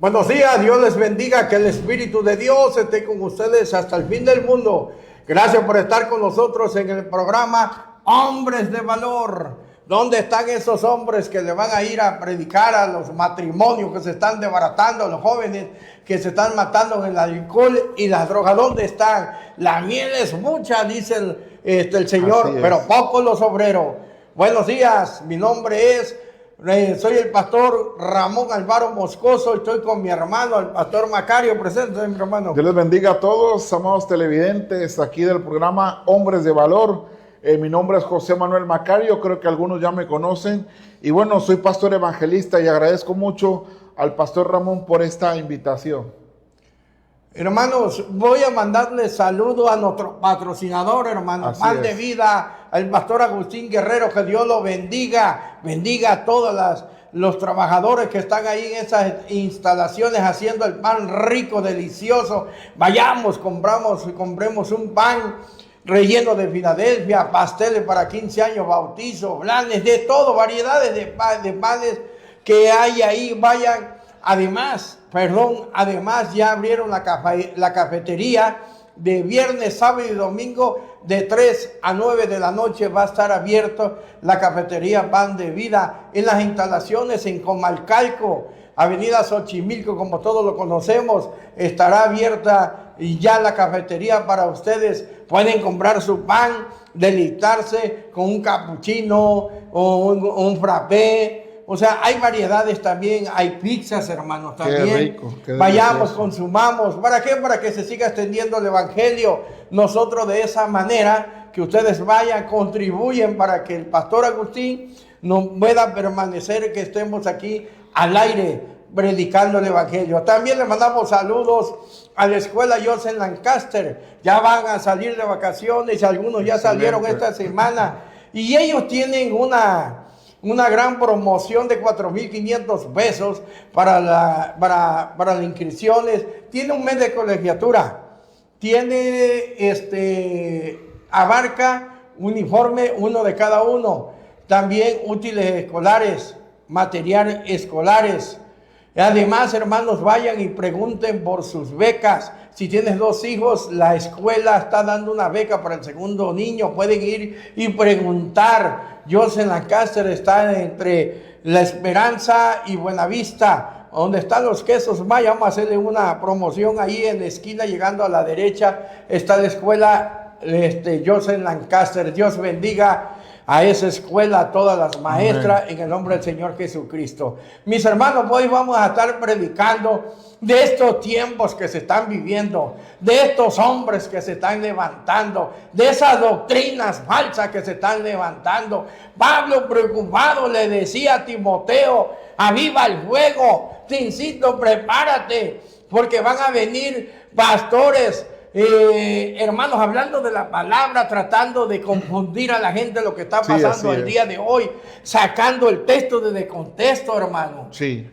Buenos días, Dios les bendiga, que el Espíritu de Dios esté con ustedes hasta el fin del mundo. Gracias por estar con nosotros en el programa Hombres de Valor. ¿Dónde están esos hombres que le van a ir a predicar a los matrimonios que se están desbaratando, a los jóvenes que se están matando en el alcohol y las drogas? ¿Dónde están? La miel es mucha, dice el Señor, pero pocos los obreros. Buenos días, mi nombre es... soy el pastor Ramón Alvaro Moscoso, estoy con mi hermano, el pastor Macario. Presente, mi hermano. Dios les bendiga a todos, amados televidentes, aquí del programa Hombres de Valor. Mi nombre es José Manuel Macario, creo que algunos ya me conocen. Y bueno, soy pastor evangelista y agradezco mucho al pastor Ramón por esta invitación. Hermanos, voy a mandarle saludo a nuestro patrocinador, hermano, Pan de Vida, al pastor Agustín Guerrero, que Dios lo bendiga, bendiga a todos los trabajadores que están ahí en esas instalaciones haciendo el pan rico, delicioso. Vayamos, compremos un pan relleno de Filadelfia, pasteles para 15 años, bautizos, blanes, de todo, variedades de panes que hay ahí, vayan. Además, ya abrieron la cafetería de viernes, sábado y domingo de 3 a 9 de la noche. Va a estar abierto la cafetería Pan de Vida en las instalaciones en Comalcalco, avenida Xochimilco, como todos lo conocemos. Estará abierta y ya la cafetería para ustedes. Pueden comprar su pan, deleitarse con un capuchino o un frappé. O sea, hay variedades también, hay pizzas, hermanos, también. Qué rico, qué vayamos, delicioso. Consumamos. ¿Para qué? Para que se siga extendiendo el evangelio. Nosotros de esa manera, que ustedes vayan, contribuyen para que el pastor Agustín no pueda permanecer, que estemos aquí al aire predicando el evangelio. También le mandamos saludos a la escuela Joseph Lancaster. Ya van a salir de vacaciones, algunos ya salieron esta semana. Y ellos tienen una gran promoción de 4,500 pesos para las inscripciones. Tiene un mes de colegiatura. Tiene, abarca uniforme, uno de cada uno. También útiles escolares, material escolares. Además, hermanos, vayan y pregunten por sus becas. Si tienes 2 hijos, la escuela está dando una beca para el segundo niño. Pueden ir y preguntar. Joseph Lancaster está entre La Esperanza y Buenavista, donde están los quesos. Vamos a hacerle una promoción ahí en la esquina, llegando a la derecha. Está la escuela Joseph Lancaster. Dios bendiga a esa escuela, a todas las maestras, en el nombre del Señor Jesucristo. Mis hermanos, hoy vamos a estar predicando de estos tiempos que se están viviendo, de estos hombres que se están levantando, de esas doctrinas falsas que se están levantando. Pablo, preocupado, le decía a Timoteo: aviva el fuego, te incito, prepárate, porque van a venir pastores, hermanos, hablando de la palabra, tratando de confundir a la gente lo que está pasando el día de hoy, sacando el texto de contexto, hermano. Sí.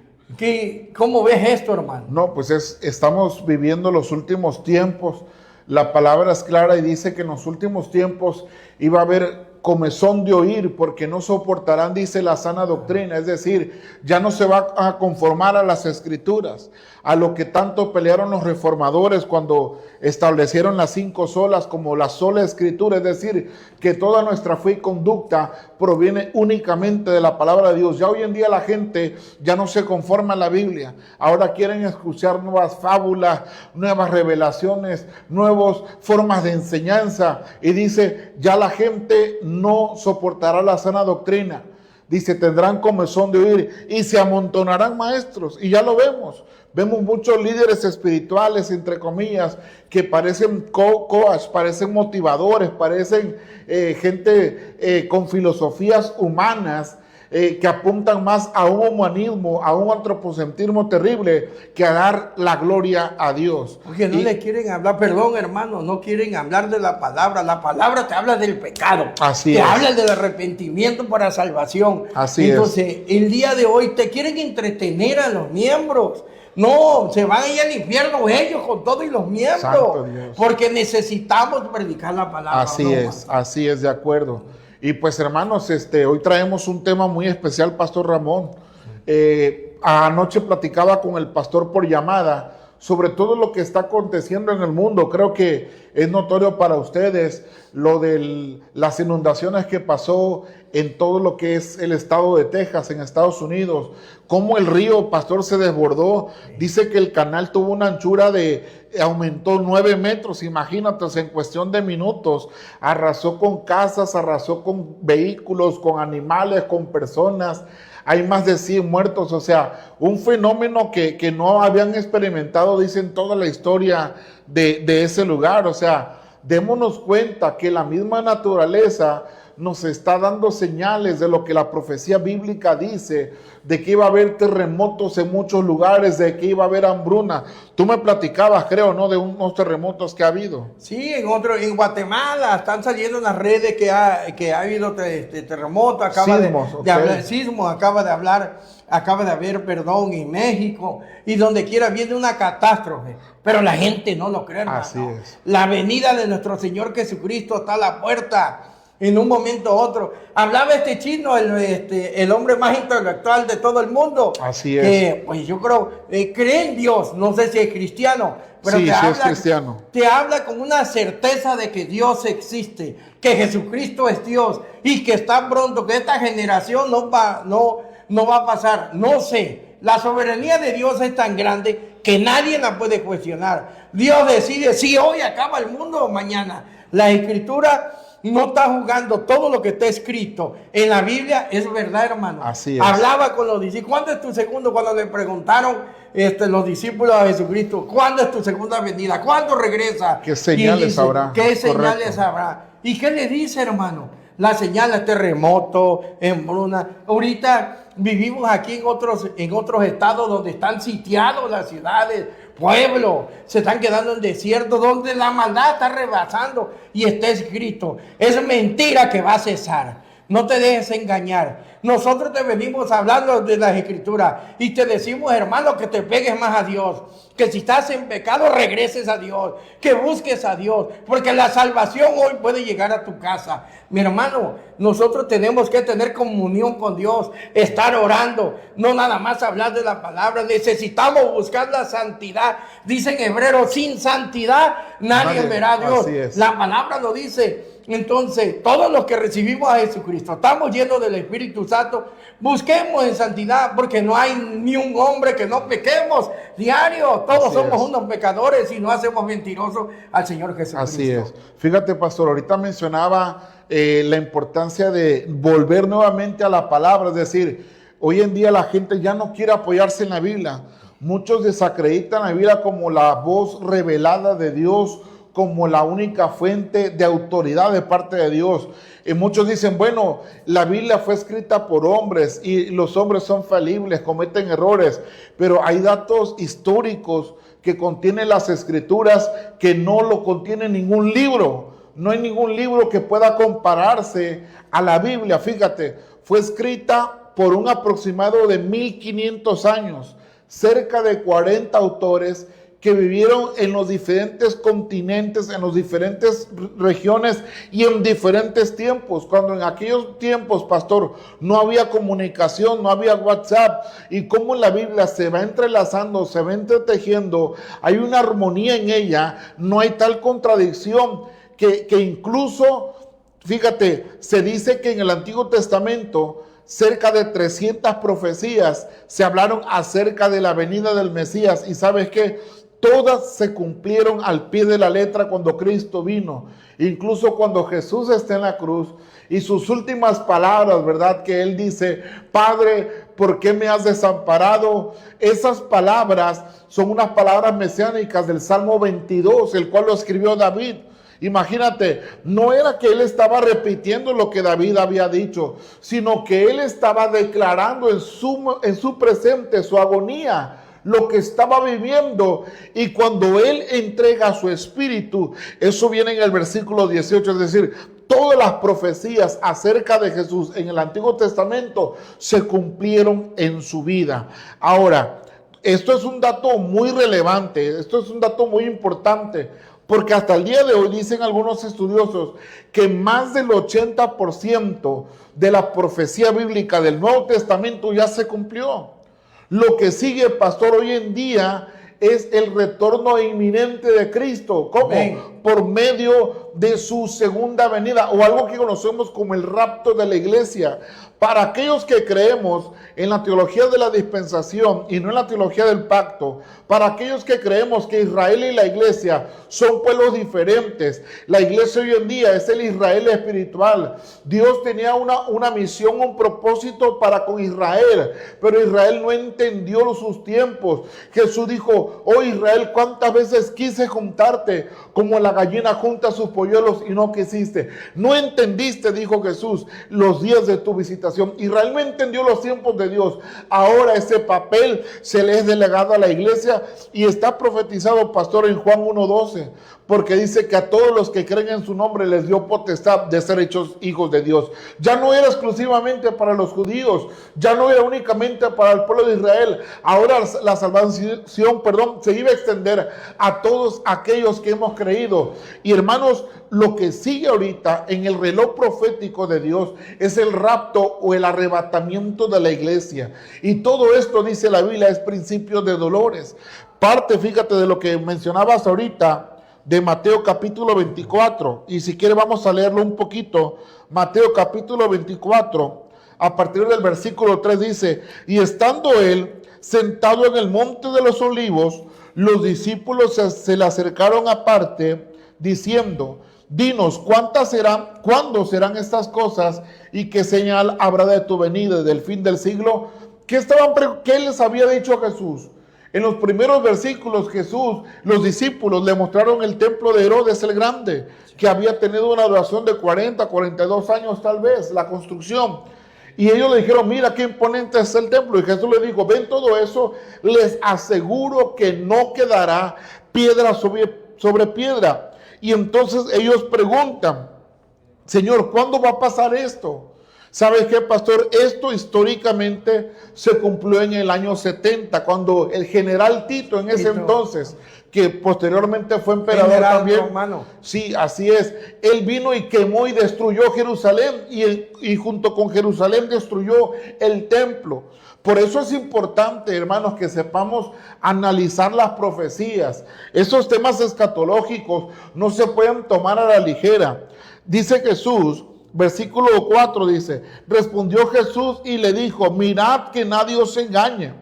¿Cómo ves esto, hermano? No, pues estamos viviendo los últimos tiempos. La palabra es clara y dice que en los últimos tiempos iba a haber comezón de oír, porque no soportarán, dice, la sana doctrina. Es decir, ya no se va a conformar a las escrituras, a lo que tanto pelearon los reformadores cuando establecieron las 5 solas como la sola escritura. Es decir, que toda nuestra fe y conducta proviene únicamente de la palabra de Dios. Ya hoy en día la gente ya no se conforma a la Biblia. Ahora quieren escuchar nuevas fábulas, nuevas revelaciones, nuevas formas de enseñanza. Y dice, ya la gente no soportará la sana doctrina. Dice, tendrán comezón de oír y se amontonarán maestros. Y ya lo vemos. Vemos muchos líderes espirituales, entre comillas, que parecen coach, parecen motivadores, parecen gente con filosofías humanas, que apuntan más a un humanismo, a un antropocentrismo terrible, que a dar la gloria a Dios. Porque no le quieren hablar, perdón, hermano, no quieren hablar de la palabra. La palabra te habla del pecado. Así te es. habla del arrepentimiento para salvación. Así Entonces, el día de hoy te quieren entretener a los miembros. No, se van a ir al infierno ellos con todos y los miembros. Porque necesitamos predicar la palabra. Así es, de acuerdo. Y pues, hermanos, hoy traemos un tema muy especial, Pastor Ramón. anoche platicaba con el pastor por llamada sobre todo lo que está aconteciendo en el mundo. Creo que es notorio para ustedes lo de las inundaciones que pasó en todo lo que es el estado de Texas, en Estados Unidos, cómo el río, pastor, se desbordó. Dice que el canal tuvo una anchura aumentó 9 metros, imagínate, en cuestión de minutos, arrasó con casas, arrasó con vehículos, con animales, con personas. Hay más de 100 muertos, o sea, un fenómeno que no habían experimentado, dicen, toda la historia de ese lugar. O sea, démonos cuenta que la misma naturaleza nos está dando señales de lo que la profecía bíblica dice, de que iba a haber terremotos en muchos lugares, de que iba a haber hambruna. Tú me platicabas, creo, ¿no?, de unos terremotos que ha habido. Sí, en Guatemala están saliendo en las redes que ha habido terremotos, acaba de haber, perdón, en México, y donde quiera viene una catástrofe, pero la gente no lo cree, hermano. Así es. La venida de nuestro Señor Jesucristo está a la puerta. En un momento u otro. Hablaba este chino, el hombre más intelectual de todo el mundo. Así es. Que, pues yo creo, cree en Dios, no sé si es cristiano, pero sí, es cristiano. Te habla con una certeza de que Dios existe, que Jesucristo es Dios y que está pronto, que esta generación no va a pasar. No sé, la soberanía de Dios es tan grande que nadie la puede cuestionar. Dios decide si hoy acaba el mundo o mañana. La Escritura no está jugando. Todo lo que está escrito en la Biblia es verdad, hermano. Así es. Hablaba con los discípulos. ¿Cuándo es tu segundo? Cuando le preguntaron los discípulos a Jesucristo, ¿cuándo es tu segunda venida? ¿Cuándo regresa? ¿Qué señales habrá? ¿Qué señales habrá? ¿Y qué le dice, hermano? La señal de terremoto, hambruna. Ahorita vivimos aquí en otros estados donde están sitiados las ciudades, pueblos, se están quedando en desierto, donde la maldad está rebasando y está escrito. Es mentira que va a cesar. No te dejes engañar. Nosotros te venimos hablando de las Escrituras y te decimos, hermano, que te pegues más a Dios, que si estás en pecado regreses a Dios, que busques a Dios, porque la salvación hoy puede llegar a tu casa. Mi hermano, nosotros tenemos que tener comunión con Dios, estar orando, no nada más hablar de la palabra. Necesitamos buscar la santidad. Dicen hebreos, sin santidad nadie verá a Dios. La palabra lo dice. Entonces, todos los que recibimos a Jesucristo, estamos llenos del Espíritu Santo, busquemos en santidad, porque no hay ni un hombre que no pequemos diario. Todos somos unos pecadores y no hacemos mentirosos al Señor Jesucristo. Así es. Fíjate, pastor, ahorita mencionaba la importancia de volver nuevamente a la palabra. Es decir, hoy en día la gente ya no quiere apoyarse en la Biblia. Muchos desacreditan la Biblia como la voz revelada de Dios, como la única fuente de autoridad de parte de Dios. Y muchos dicen, bueno, la Biblia fue escrita por hombres y los hombres son falibles, cometen errores, pero hay datos históricos que contienen las Escrituras que no lo contiene ningún libro. No hay ningún libro que pueda compararse a la Biblia. Fíjate, fue escrita por un aproximado de 1500 años, cerca de 40 autores que vivieron en los diferentes continentes, en las diferentes regiones y en diferentes tiempos. Cuando en aquellos tiempos, pastor, no había comunicación, no había WhatsApp, y cómo la Biblia se va entrelazando, se va entretejiendo, hay una armonía en ella, no hay tal contradicción que incluso, fíjate, se dice que en el Antiguo Testamento cerca de 300 profecías se hablaron acerca de la venida del Mesías, y ¿sabes qué? Todas se cumplieron al pie de la letra cuando Cristo vino. Incluso cuando Jesús está en la cruz y sus últimas palabras, ¿verdad? Que Él dice, Padre, ¿por qué me has desamparado? Esas palabras son unas palabras mesiánicas del Salmo 22, el cual lo escribió David. Imagínate, no era que él estaba repitiendo lo que David había dicho, sino que él estaba declarando en su presente su agonía, lo que estaba viviendo. Y cuando él entrega su espíritu, eso viene en el versículo 18, es decir, todas las profecías acerca de Jesús en el Antiguo Testamento se cumplieron en su vida. Ahora, esto es un dato muy relevante, esto es un dato muy importante, porque hasta el día de hoy dicen algunos estudiosos que más del 80% de la profecía bíblica del Nuevo Testamento ya se cumplió. Lo que sigue, pastor, hoy en día es el retorno inminente de Cristo. ¿Cómo? Amén. Por medio de su segunda venida, o algo que conocemos como el rapto de la iglesia. Para aquellos que creemos en la teología de la dispensación y no en la teología del pacto, para aquellos que creemos que Israel y la iglesia son pueblos diferentes, la iglesia hoy en día es el Israel espiritual. Dios tenía una misión, un propósito para con Israel, pero Israel no entendió sus tiempos. Jesús dijo: oh Israel, cuántas veces quise juntarte como la gallina junta sus polluelos y no quisiste. No entendiste, dijo Jesús, los días de tu visitación. Israel no entendió los tiempos de Dios. Ahora ese papel se le es delegado a la iglesia y está profetizado, pastor, en Juan 1:12, porque dice que a todos los que creen en su nombre les dio potestad de ser hechos hijos de Dios. Ya no era exclusivamente para los judíos, ya no era únicamente para el pueblo de Israel. Ahora la salvación, se iba a extender a todos aquellos que hemos creído. Y hermanos, lo que sigue ahorita en el reloj profético de Dios es el rapto o el arrebatamiento de la iglesia. Y todo esto, dice la Biblia, es principio de dolores. Parte, fíjate, de lo que mencionabas ahorita, de Mateo capítulo 24, y si quiere vamos a leerlo un poquito. Mateo capítulo 24, a partir del versículo 3 dice: y estando él sentado en el monte de los olivos, los discípulos se le acercaron aparte, diciendo: dinos, ¿cuándo serán estas cosas? ¿Y qué señal habrá de tu venida y del fin del siglo? ¿Qué les había dicho Jesús? En los primeros versículos los discípulos le mostraron el templo de Herodes el Grande, que había tenido una duración de 42 años tal vez, la construcción. Y ellos le dijeron: mira qué imponente es el templo. Y Jesús le dijo: ven todo eso, les aseguro que no quedará piedra sobre piedra. Y entonces ellos preguntan: Señor, ¿cuándo va a pasar esto? ¿Sabes qué, pastor? Esto históricamente se cumplió en el año 70, cuando el general Tito, en ese entonces, que posteriormente fue emperador también. Romano. Sí, así es. Él vino y quemó y destruyó Jerusalén, y junto con Jerusalén destruyó el templo. Por eso es importante, hermanos, que sepamos analizar las profecías. Esos temas escatológicos no se pueden tomar a la ligera. Dice Jesús, versículo 4 dice: respondió Jesús y le dijo: mirad que nadie os engañe.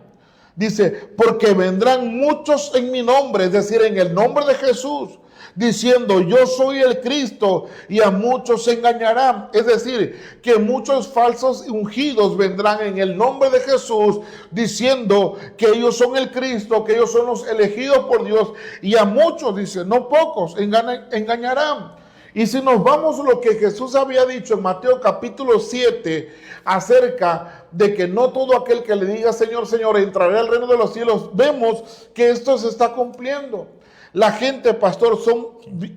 Dice: porque vendrán muchos en mi nombre, es decir, en el nombre de Jesús, diciendo: yo soy el Cristo, y a muchos se engañarán. Es decir, que muchos falsos ungidos vendrán en el nombre de Jesús, diciendo que ellos son el Cristo, que ellos son los elegidos por Dios, y a muchos, dice, no pocos, engañarán. Y si nos vamos a lo que Jesús había dicho en Mateo capítulo 7, acerca de que no todo aquel que le diga Señor, Señor, entrará al reino de los cielos, vemos que esto se está cumpliendo. La gente, pastor, son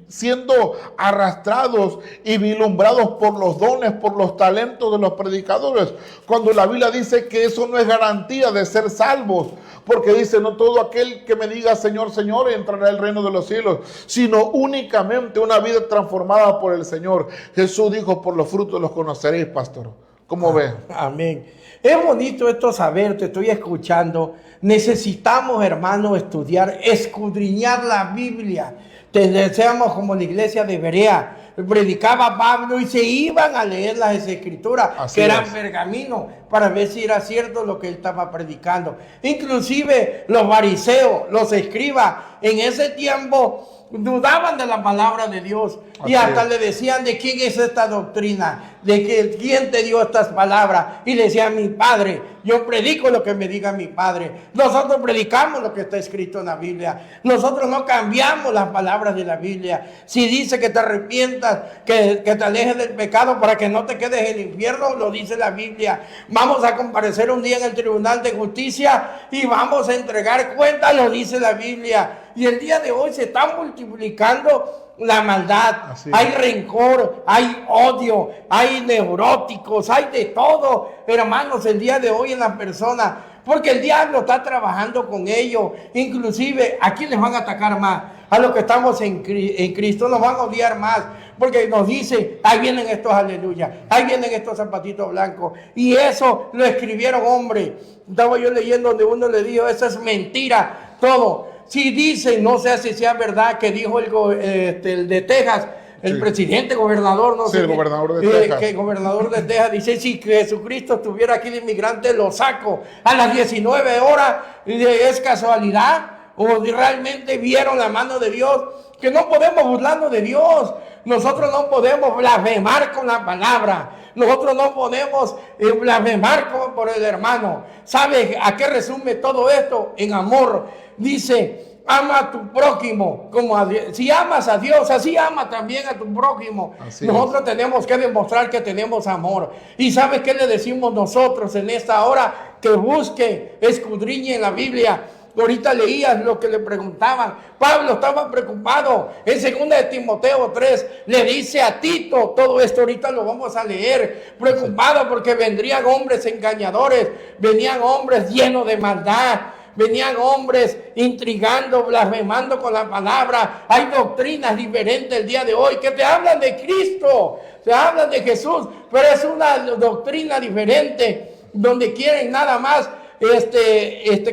siendo arrastrados y vislumbrados por los dones, por los talentos de los predicadores, cuando la Biblia dice que eso no es garantía de ser salvos, porque dice: no todo aquel que me diga Señor, Señor, entrará al reino de los cielos, sino únicamente una vida transformada por el Señor. Jesús dijo: por los frutos los conoceréis, pastor. ¿Cómo ve? Amén. Es bonito esto saber, te estoy escuchando. Necesitamos, hermanos, estudiar, escudriñar la Biblia. Te deseamos como la iglesia de Berea. Predicaba Pablo y se iban a leer las escrituras, así que eran es. pergaminos, para ver si era cierto lo que él estaba predicando. Inclusive los fariseos, los escribas, en ese tiempo dudaban de la palabra de Dios. Así Y hasta es. le decían: ¿de quién es esta doctrina? ¿De que quién te dio estas palabras? Y le decían: mi padre. Yo predico lo que me diga mi padre. Nosotros predicamos lo que está escrito en la Biblia. Nosotros no cambiamos las palabras de la Biblia. Si dice que te arrepientas, que te alejes del pecado para que no te quedes en el infierno, lo dice la Biblia. Vamos a comparecer un día en el tribunal de justicia y vamos a entregar cuentas, lo dice la Biblia. Y el día de hoy se está multiplicando la maldad, hay rencor, hay odio, hay neuróticos, hay de todo, hermanos, el día de hoy en las personas, porque el diablo está trabajando con ellos. Inclusive, ¿a quién les van a atacar más? A los que estamos en Cristo nos van a odiar más. porque nos dice, ahí vienen estos aleluya, ahí vienen estos zapatitos blancos. Y eso lo escribieron hombres. Estaba yo leyendo donde uno le dijo, eso es mentira, todo. Si dicen, no sé si sea verdad, que dijo el de Texas, el presidente, gobernador, no sí, sé. El gobernador de Texas. Que el gobernador de Texas dice, si Jesucristo estuviera aquí de inmigrante, lo saco. A las 19 horas, ¿es casualidad? ¿O realmente vieron la mano de Dios? Que no podemos burlarnos de Dios. Nosotros no podemos blasfemar con la palabra. Nosotros no podemos blasfemar por el hermano. ¿Sabe a qué resume todo esto? En amor. Dice, ama a tu prójimo como a Dios. Si amas a Dios, así ama también a tu prójimo. Nosotros tenemos que demostrar que tenemos amor. ¿Y sabes qué le decimos nosotros en esta hora? Que busque, escudriñe en la Biblia. Ahorita leías lo que le preguntaban. Pablo estaba preocupado. En 2 de Timoteo 3 le dice a Tito, todo esto ahorita lo vamos a leer, preocupado porque vendrían hombres engañadores, venían hombres llenos de maldad, venían hombres intrigando, blasfemando con la palabra. Hay doctrinas diferentes el día de hoy que te hablan de Cristo, te hablan de Jesús, pero es una doctrina diferente donde quieren nada más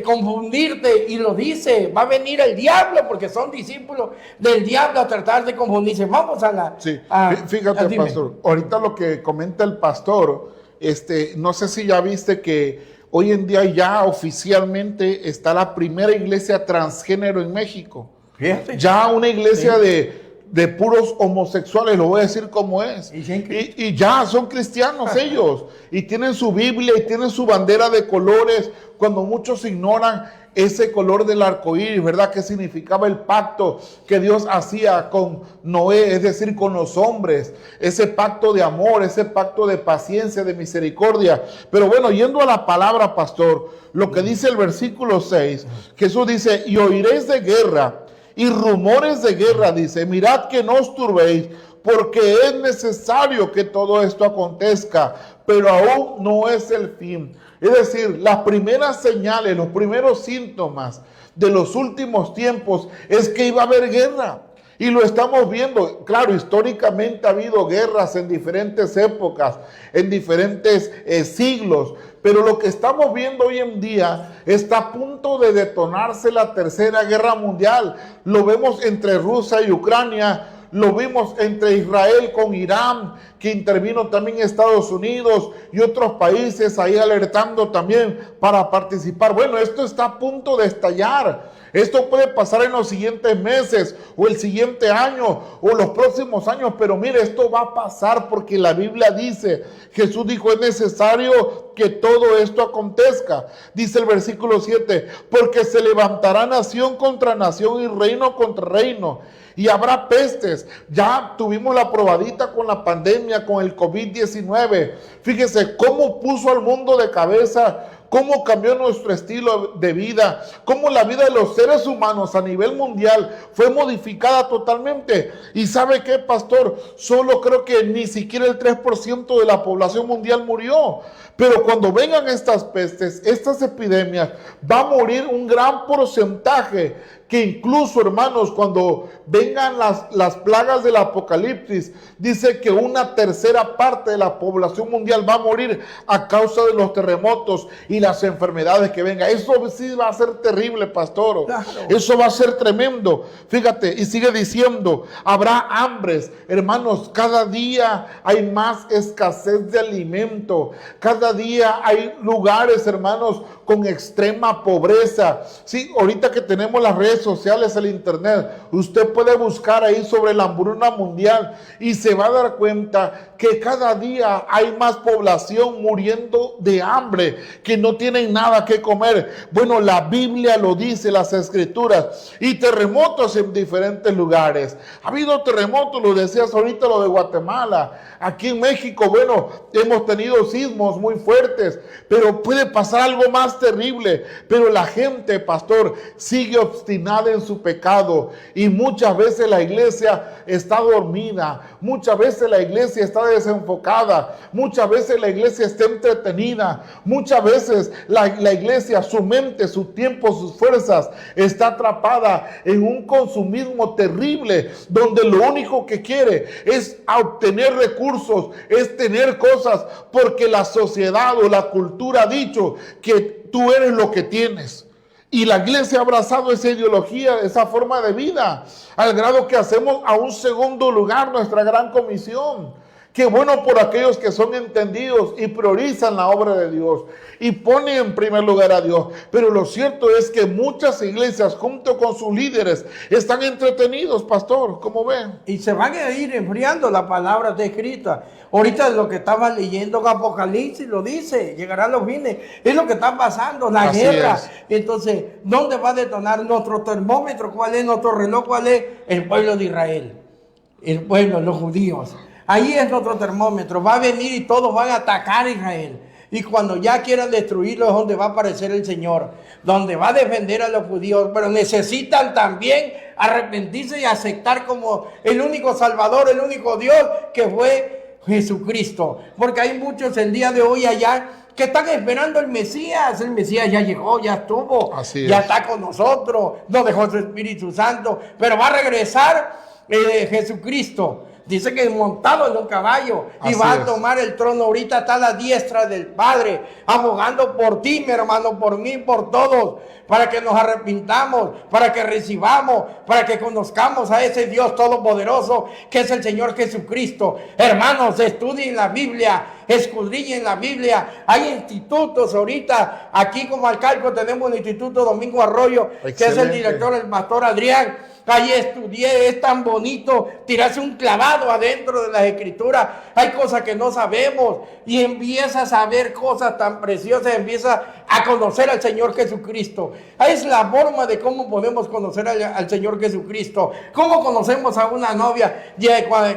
confundirte, y lo dice, va a venir el diablo porque son discípulos del diablo a tratar de confundirse. Vamos a la... Sí, fíjate, pastor, ahorita lo que comenta el pastor, no sé si ya viste que hoy en día ya oficialmente está la primera iglesia transgénero en México. Fíjate. Ya una iglesia de puros homosexuales, lo voy a decir como es. Y ya son cristianos ellos. Y tienen su Biblia y tienen su bandera de colores, cuando muchos ignoran ese color del arco iris, ¿verdad? Que significaba el pacto que Dios hacía con Noé, es decir, con los hombres. Ese pacto de amor, ese pacto de paciencia, de misericordia. Pero bueno, yendo a la palabra, pastor, lo que dice el versículo 6, Jesús dice, y oiréis de guerra y rumores de guerra, dice, mirad que no os turbéis, porque es necesario que todo esto acontezca, pero aún no es el fin. Es decir, las primeras señales, los primeros síntomas de los últimos tiempos es que iba a haber guerra. Y lo estamos viendo. Claro, históricamente ha habido guerras en diferentes épocas, en diferentes siglos. Pero lo que estamos viendo hoy en día está a punto de detonarse la Tercera Guerra Mundial. Lo vemos entre Rusia y Ucrania. Lo vimos entre Israel con Irán, que intervino también Estados Unidos y otros países ahí alertando también para participar. Bueno, esto está a punto de estallar. Esto puede pasar en los siguientes meses o el siguiente año o los próximos años, pero mire, esto va a pasar porque la Biblia dice, Jesús dijo, es necesario que todo esto acontezca. Dice el versículo 7, porque se levantará nación contra nación y reino contra reino. Y habrá pestes. Ya tuvimos la probadita con la pandemia, con el COVID-19. Fíjese cómo puso al mundo de cabeza, cómo cambió nuestro estilo de vida, cómo la vida de los seres humanos a nivel mundial fue modificada totalmente. ¿Y sabe qué, pastor? Solo creo que ni siquiera el 3% de la población mundial murió. Pero cuando vengan estas pestes, estas epidemias, va a morir un gran porcentaje, que incluso, hermanos, cuando vengan las plagas del Apocalipsis, dice que una tercera parte de la población mundial va a morir a causa de los terremotos y las enfermedades que vengan. Eso sí va a ser terrible, pastor. Claro. Eso va a ser tremendo. Fíjate, y sigue diciendo, habrá hambres. Hermanos, cada día hay más escasez de alimento. Cada día hay lugares, hermanos, con extrema pobreza. Sí, ahorita que tenemos las redes sociales, el internet, usted puede buscar ahí sobre la hambruna mundial y se va a dar cuenta que cada día hay más población muriendo de hambre, que no tienen nada que comer. Bueno, la Biblia lo dice, las escrituras, y terremotos en diferentes lugares. Ha habido terremotos, lo decías ahorita, lo de Guatemala. Aquí en México, bueno, hemos tenido sismos muy fuertes, pero puede pasar algo más terrible. Pero la gente, pastor, sigue obstinada en su pecado, y muchas veces la iglesia está dormida, muchas veces la iglesia está desenfocada, muchas veces la iglesia está entretenida, muchas veces la iglesia, su mente, su tiempo, sus fuerzas está atrapada en un consumismo terrible, donde lo único que quiere es obtener recursos, es tener cosas, porque la sociedad o la cultura ha dicho que tú eres lo que tienes. Y la iglesia ha abrazado esa ideología, esa forma de vida, al grado que hacemos a un segundo lugar nuestra gran comisión. Qué bueno por aquellos que son entendidos y priorizan la obra de Dios y ponen en primer lugar a Dios. Pero lo cierto es que muchas iglesias, junto con sus líderes, están entretenidos, pastor, ¿cómo ven? Y se van a ir enfriando, la palabra está escrita. Ahorita lo que estaba leyendo en Apocalipsis lo dice, llegarán los fines. Es lo que está pasando, la Así guerra. es. Entonces, ¿dónde va a detonar nuestro termómetro? ¿Cuál es nuestro reloj? ¿Cuál es? El pueblo de Israel. El pueblo, los judíos. Ahí es nuestro termómetro. Va a venir y todos van a atacar a Israel. Y cuando ya quieran destruirlo es donde va a aparecer el Señor, donde va a defender a los judíos. Pero necesitan también arrepentirse y aceptar como el único Salvador, el único Dios que fue Jesucristo. Porque hay muchos el día de hoy allá que están esperando el Mesías. El Mesías ya llegó, ya estuvo, ya está con nosotros, nos dejó su Espíritu Santo. Pero va a regresar Jesucristo. Dice que montado en un caballo y va a tomar el trono. Ahorita está a la diestra del Padre, abogando por ti, mi hermano, por mí, por todos, para que nos arrepintamos, para que recibamos, para que conozcamos a ese Dios todopoderoso que es el Señor Jesucristo. Hermanos, estudien la Biblia, escudriñen la Biblia. Hay institutos ahorita, aquí como Alcalco tenemos el Instituto Domingo Arroyo, que es el director, el pastor Adrián. Ahí estudié, es tan bonito tirarse un clavado adentro de las escrituras. Hay cosas que no sabemos y empiezas a ver cosas tan preciosas, empiezas a conocer al Señor Jesucristo. Es la forma de cómo podemos conocer al Señor Jesucristo. ¿Cómo conocemos a una novia?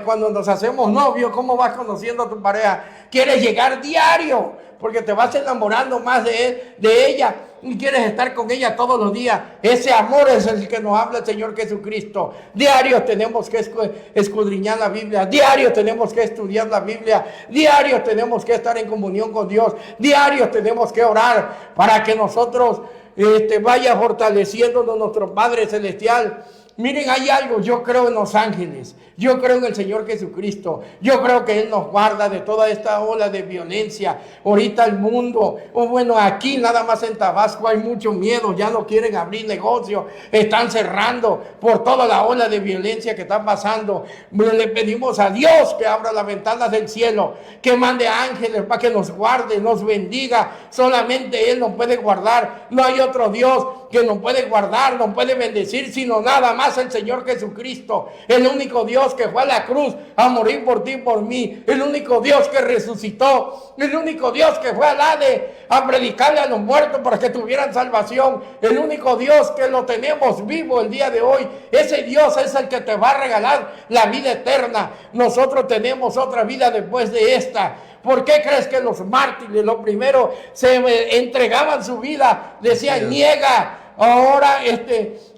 Cuando nos hacemos novios, ¿cómo vas conociendo a tu pareja? Quieres llegar diario, porque te vas enamorando más de ella y quieres estar con ella todos los días. Ese amor es el que nos habla el Señor Jesucristo. Diario tenemos que escudriñar la Biblia, diario tenemos que estudiar la Biblia, diario tenemos que estar en comunión con Dios, diario tenemos que orar para que nosotros vaya fortaleciéndonos nuestro Padre Celestial. Miren, hay algo, yo creo en los ángeles, yo creo en el Señor Jesucristo, yo creo que Él nos guarda de toda esta ola de violencia. Ahorita el mundo, bueno, aquí nada más en Tabasco hay mucho miedo, ya no quieren abrir negocio, están cerrando por toda la ola de violencia que está pasando. Le pedimos a Dios que abra las ventanas del cielo, que mande ángeles para que nos guarde, nos bendiga. Solamente Él nos puede guardar, no hay otro Dios que nos puede guardar, nos puede bendecir, sino nada más el Señor Jesucristo, el único Dios que fue a la cruz a morir por ti y por mí, el único Dios que resucitó, el único Dios que fue al Hades a predicarle a los muertos para que tuvieran salvación, el único Dios que lo tenemos vivo el día de hoy. Ese Dios es el que te va a regalar la vida eterna. Nosotros tenemos otra vida después de esta. ¿Por qué crees que los mártires, lo primero, se entregaban su vida? Decían, niega, ahora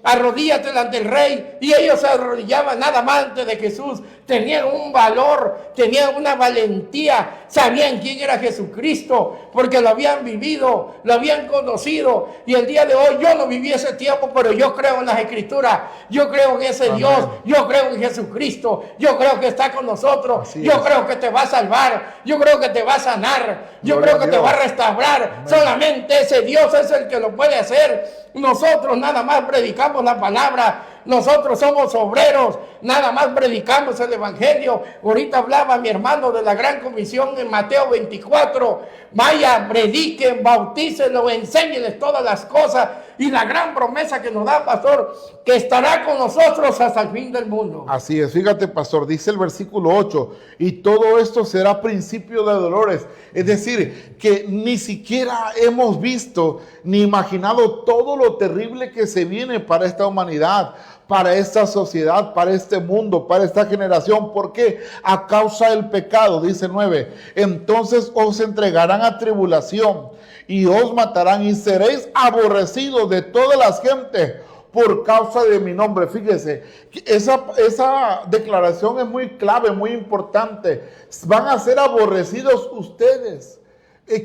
arrodíllate delante del rey. Y ellos se arrodillaban nada más antes de Jesús. Tenían un valor, tenían una valentía, sabían quién era Jesucristo, porque lo habían vivido, lo habían conocido. Y el día de hoy yo no viví ese tiempo, pero yo creo en las Escrituras, yo creo en ese Amén. Dios, yo creo en Jesucristo, yo creo que está con nosotros, Así yo creo que te va a salvar, yo creo que te va a sanar, yo creo que te va a restaurar. Amén. Solamente ese Dios es el que lo puede hacer. Nosotros nada más predicamos la palabra. Nosotros somos obreros, nada más predicamos el Evangelio. Ahorita hablaba mi hermano de la gran comisión en Mateo 24. Vaya, prediquen, bautícenlo, enséñenles todas las cosas. Y la gran promesa que nos da, pastor, que estará con nosotros hasta el fin del mundo. Así es, fíjate, pastor, dice el versículo 8, y todo esto será principio de dolores. Es decir, que ni siquiera hemos visto ni imaginado todo lo terrible que se viene para esta humanidad, para esta sociedad, para este mundo, para esta generación. ¿Por qué? A causa del pecado, dice 9. Entonces os entregarán a tribulación y os matarán y seréis aborrecidos de todas las gentes por causa de mi nombre. Fíjese, esa declaración es muy clave, muy importante. Van a ser aborrecidos ustedes.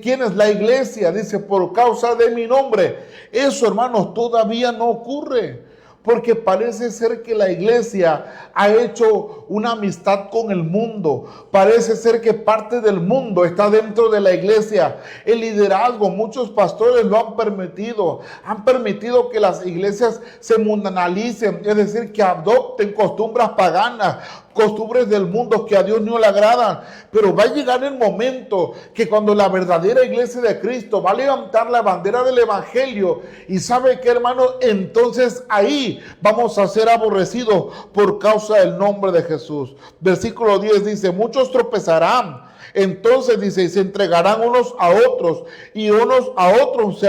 ¿Quién es? La iglesia, dice, por causa de mi nombre. Eso, hermanos, todavía no ocurre. Porque parece ser que la iglesia ha hecho una amistad con el mundo. Parece ser que parte del mundo está dentro de la iglesia. El liderazgo, muchos pastores lo han permitido. Han permitido que las iglesias se mundanalicen, es decir, que adopten costumbres paganas, costumbres del mundo que a Dios no le agradan. Pero va a llegar el momento que cuando la verdadera iglesia de Cristo va a levantar la bandera del evangelio, y ¿sabe qué, hermano? Entonces ahí vamos a ser aborrecidos por causa del nombre de Jesús. Versículo 10 dice, muchos tropezarán. Entonces dice, y se entregarán unos a otros, y unos a otros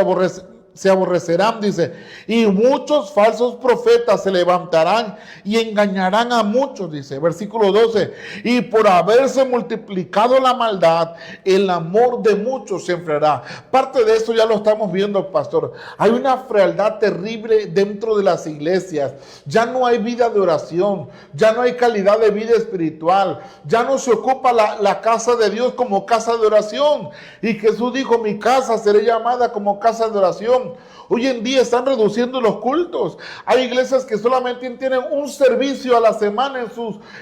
se aborrecerán, dice, y muchos falsos profetas se levantarán y engañarán a muchos, dice, versículo 12, y por haberse multiplicado la maldad, el amor de muchos se enfriará. Parte de eso ya lo estamos viendo, pastor. Hay una frialdad terrible dentro de las iglesias. Ya no hay vida de oración, ya no hay calidad de vida espiritual, ya no se ocupa la casa de Dios como casa de oración. Y Jesús dijo, mi casa será llamada como casa de oración. Hoy en día están reduciendo los cultos. Hay iglesias que solamente tienen un servicio a la semana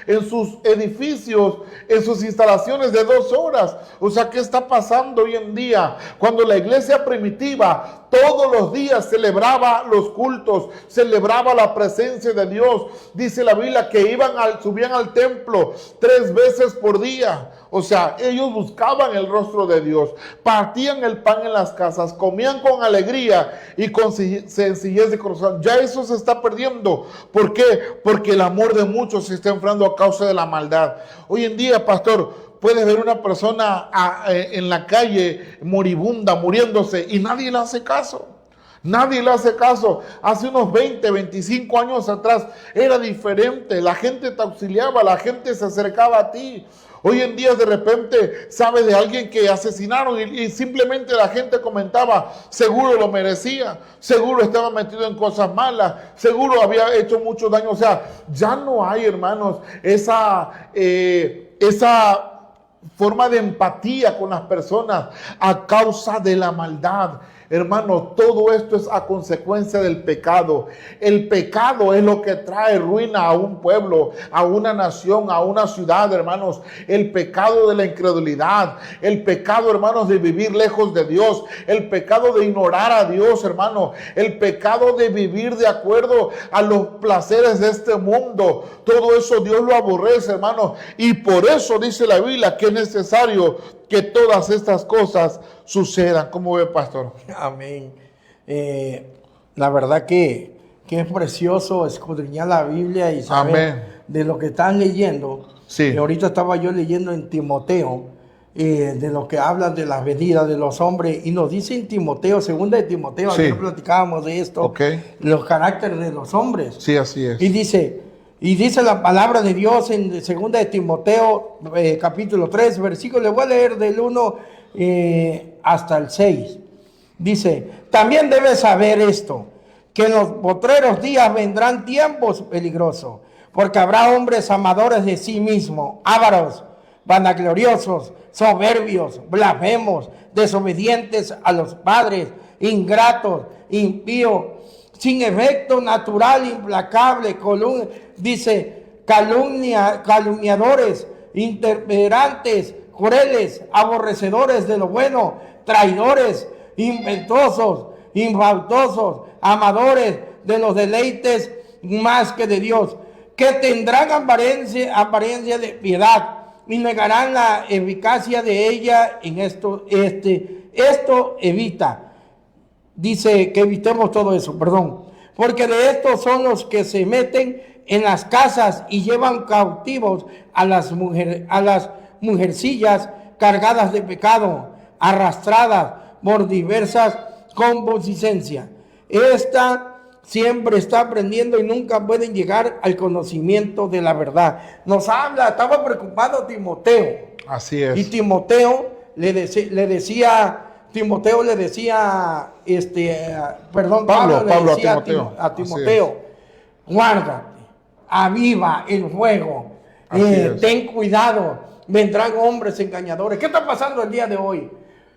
en sus edificios, en sus instalaciones de 2 horas. O sea, ¿qué está pasando hoy en día? Cuando la iglesia primitiva todos los días celebraba los cultos, celebraba la presencia de Dios. Dice la Biblia que subían al templo 3 veces por día. O sea, ellos buscaban el rostro de Dios, partían el pan en las casas, comían con alegría y con sencillez de corazón. Ya eso se está perdiendo. ¿Por qué? Porque el amor de muchos se está enfriando a causa de la maldad. Hoy en día, pastor, puedes ver una persona en la calle moribunda, muriéndose, y nadie le hace caso. Nadie le hace caso. Hace unos 20, 25 años atrás era diferente. La gente te auxiliaba, la gente se acercaba a ti. Hoy en día de repente sabes de alguien que asesinaron y simplemente la gente comentaba, seguro lo merecía, seguro estaba metido en cosas malas, seguro había hecho mucho daño. O sea, ya no hay, hermanos, esa forma de empatía con las personas a causa de la maldad. Hermano, todo esto es a consecuencia del pecado. El pecado es lo que trae ruina a un pueblo, a una nación, a una ciudad, hermanos. El pecado de la incredulidad, el pecado, hermanos, de vivir lejos de Dios, el pecado de ignorar a Dios, hermano, el pecado de vivir de acuerdo a los placeres de este mundo. Todo eso Dios lo aborrece, hermano. Y por eso dice la Biblia que es necesario que todas estas cosas sucedan. ¿Cómo ve, pastor? Amén. La verdad que es precioso escudriñar la Biblia y saber Amén. de lo que están leyendo. Sí. Ahorita estaba yo leyendo en Timoteo, de lo que habla de las medidas de los hombres, y nos dice en Timoteo, 2 de Timoteo, Sí. ayer platicábamos de esto, Okay. los caracteres de los hombres. Sí, así es. Y dice la palabra de Dios en 2 de Timoteo, capítulo 3, versículo, le voy a leer del 1 hasta el 6. Dice, también debes saber esto, que en los postreros días vendrán tiempos peligrosos, porque habrá hombres amadores de sí mismos, ávaros, vanagloriosos, soberbios, blasfemos, desobedientes a los padres, ingratos, impíos, sin efecto natural, implacable, calumniadores, intemperantes, crueles, aborrecedores de lo bueno, traidores, inventosos, infautosos, amadores de los deleites más que de Dios, que tendrán apariencia de piedad y negarán la eficacia de ella en esto. Esto evita. Dice que evitemos todo eso, perdón. Porque de estos son los que se meten en las casas y llevan cautivos a las mujercillas cargadas de pecado, arrastradas por diversas concupiscencias. Esta siempre está aprendiendo y nunca pueden llegar al conocimiento de la verdad. Nos habla, estaba preocupado Timoteo. Así es. Y Timoteo le decía Timoteo le decía, Pablo Pablo le decía a a Timoteo, guárdate, aviva el fuego, ten cuidado, vendrán hombres engañadores. ¿Qué está pasando el día de hoy?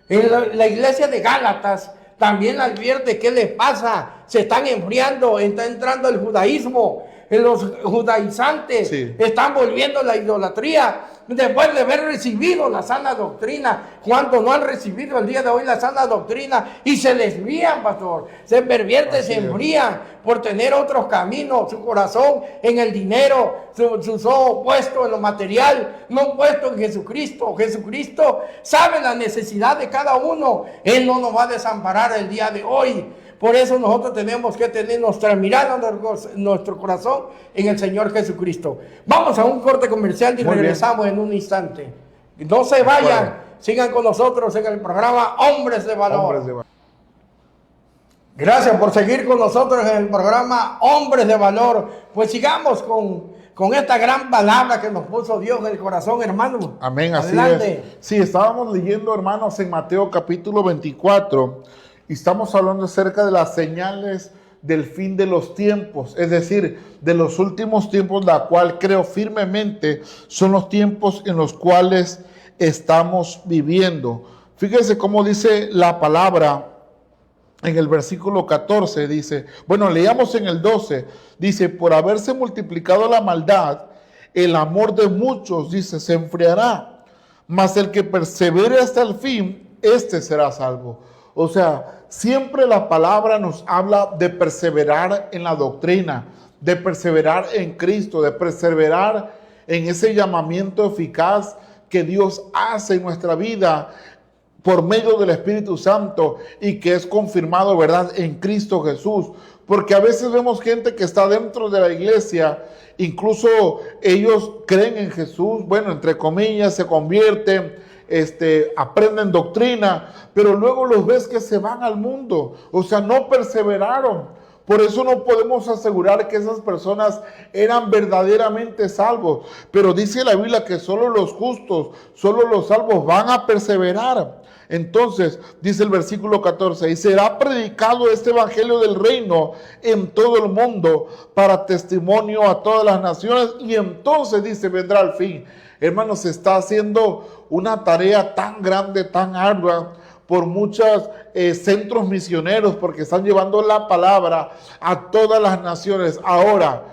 En la iglesia de Gálatas también advierte qué les pasa, se están enfriando, está entrando el judaísmo, los judaizantes están volviendo a la idolatría después de haber recibido la sana doctrina. Cuando no han recibido el día de hoy la sana doctrina y se desvían, pastor, se pervierten, se enfrían por tener otros caminos, su corazón en el dinero, sus ojos puestos en lo material, no puesto en Jesucristo. Jesucristo sabe la necesidad de cada uno. Él no nos va a desamparar el día de hoy. Por eso nosotros tenemos que tener nuestra mirada, nuestro corazón en el Señor Jesucristo. Vamos a un corte comercial y regresamos en un instante. No se vayan, sigan con nosotros en el programa Hombres de Valor. Gracias por seguir con nosotros en el programa Hombres de Valor. Pues sigamos con esta gran palabra que nos puso Dios en el corazón, hermano. Amén, así Adelante. es. Sí, estábamos leyendo, hermanos, en Mateo capítulo 24, y estamos hablando acerca de las señales del fin de los tiempos, es decir, de los últimos tiempos, la cual creo firmemente son los tiempos en los cuales estamos viviendo. Fíjense cómo dice la palabra en el versículo 14, dice, bueno, leamos en el 12, dice, por haberse multiplicado la maldad, el amor de muchos, dice, se enfriará, mas el que persevere hasta el fin, este será salvo. O sea, siempre la palabra nos habla de perseverar en la doctrina, de perseverar en Cristo, de perseverar en ese llamamiento eficaz que Dios hace en nuestra vida por medio del Espíritu Santo y que es confirmado, ¿verdad?, en Cristo Jesús. Porque a veces vemos gente que está dentro de la iglesia, incluso ellos creen en Jesús, bueno, entre comillas, se convierten, aprenden doctrina, pero luego los ves que se van al mundo, o sea, no perseveraron. Por eso no podemos asegurar que esas personas eran verdaderamente salvos, pero dice la Biblia que solo los justos, solo los salvos van a perseverar. Entonces, dice el versículo 14, y será predicado este evangelio del reino en todo el mundo para testimonio a todas las naciones, y entonces dice, vendrá el fin. Hermanos, se está haciendo una tarea tan grande, tan ardua, por muchos centros misioneros, porque están llevando la palabra a todas las naciones. Ahora,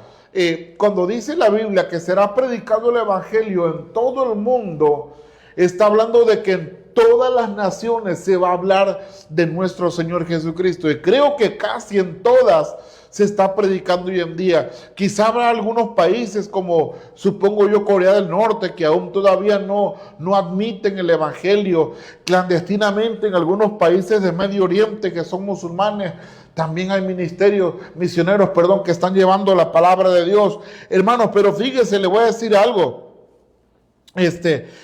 cuando dice la Biblia que será predicado el evangelio en todo el mundo, está hablando de que en todas las naciones se va a hablar de nuestro Señor Jesucristo. Y creo que casi en todas se está predicando hoy en día. Quizá habrá algunos países como, supongo yo, Corea del Norte, que aún todavía no admiten el evangelio. Clandestinamente en algunos países de Medio Oriente que son musulmanes, también hay ministerios, misioneros, que están llevando la palabra de Dios. Hermanos, pero fíjese, le voy a decir algo.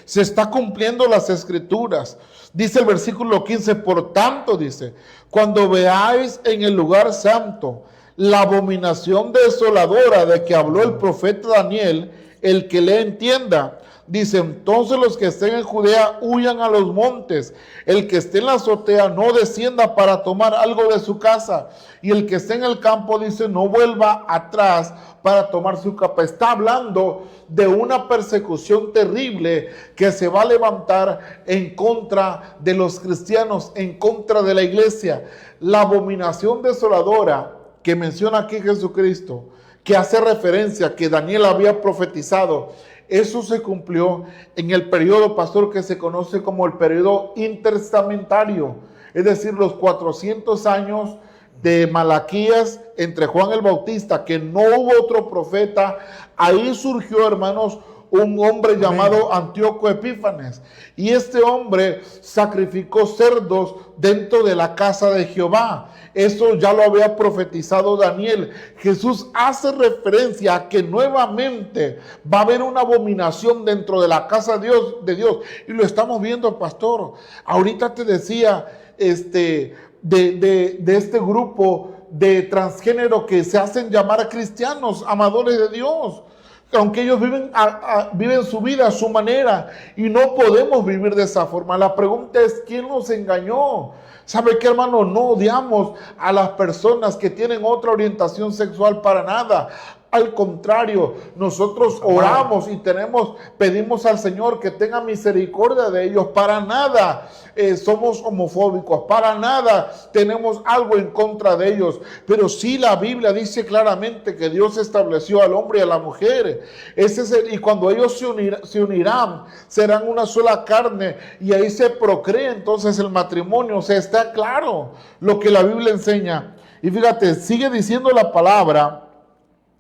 Se está cumpliendo las escrituras. Dice el versículo 15, por tanto, dice, cuando veáis en el lugar santo la abominación desoladora de que habló el profeta Daniel, el que le entienda, dice, entonces los que estén en Judea huyan a los montes, el que esté en la azotea no descienda para tomar algo de su casa, y el que esté en el campo, dice, no vuelva atrás para tomar su capa. Está hablando de una persecución terrible que se va a levantar en contra de los cristianos, en contra de la iglesia. La abominación desoladora que menciona aquí Jesucristo, que hace referencia que Daniel había profetizado, eso se cumplió en el periodo, pastor, que se conoce como el periodo intertestamentario, es decir, los 400 años de Malaquías entre Juan el Bautista, que no hubo otro profeta. Ahí surgió, hermanos, un hombre llamado Antíoco Epífanes, y este hombre sacrificó cerdos dentro de la casa de Jehová. Eso ya lo había profetizado Daniel. Jesús hace referencia a que nuevamente va a haber una abominación dentro de la casa de Dios, y lo estamos viendo, pastor. Ahorita te decía de este grupo de transgénero que se hacen llamar cristianos, amadores de Dios. aunque ellos viven su vida a su manera y no podemos vivir de esa forma. La pregunta es, ¿quién nos engañó? ¿Sabe qué, hermano? No odiamos a las personas que tienen otra orientación sexual para nada. Al contrario, nosotros oramos y pedimos al Señor que tenga misericordia de ellos. Para nada somos homofóbicos, para nada tenemos algo en contra de ellos. Pero sí la Biblia dice claramente que Dios estableció al hombre y a la mujer. Y cuando ellos se unirán, serán una sola carne y ahí se procrea entonces el matrimonio. O sea, está claro lo que la Biblia enseña. Y fíjate, sigue diciendo la palabra.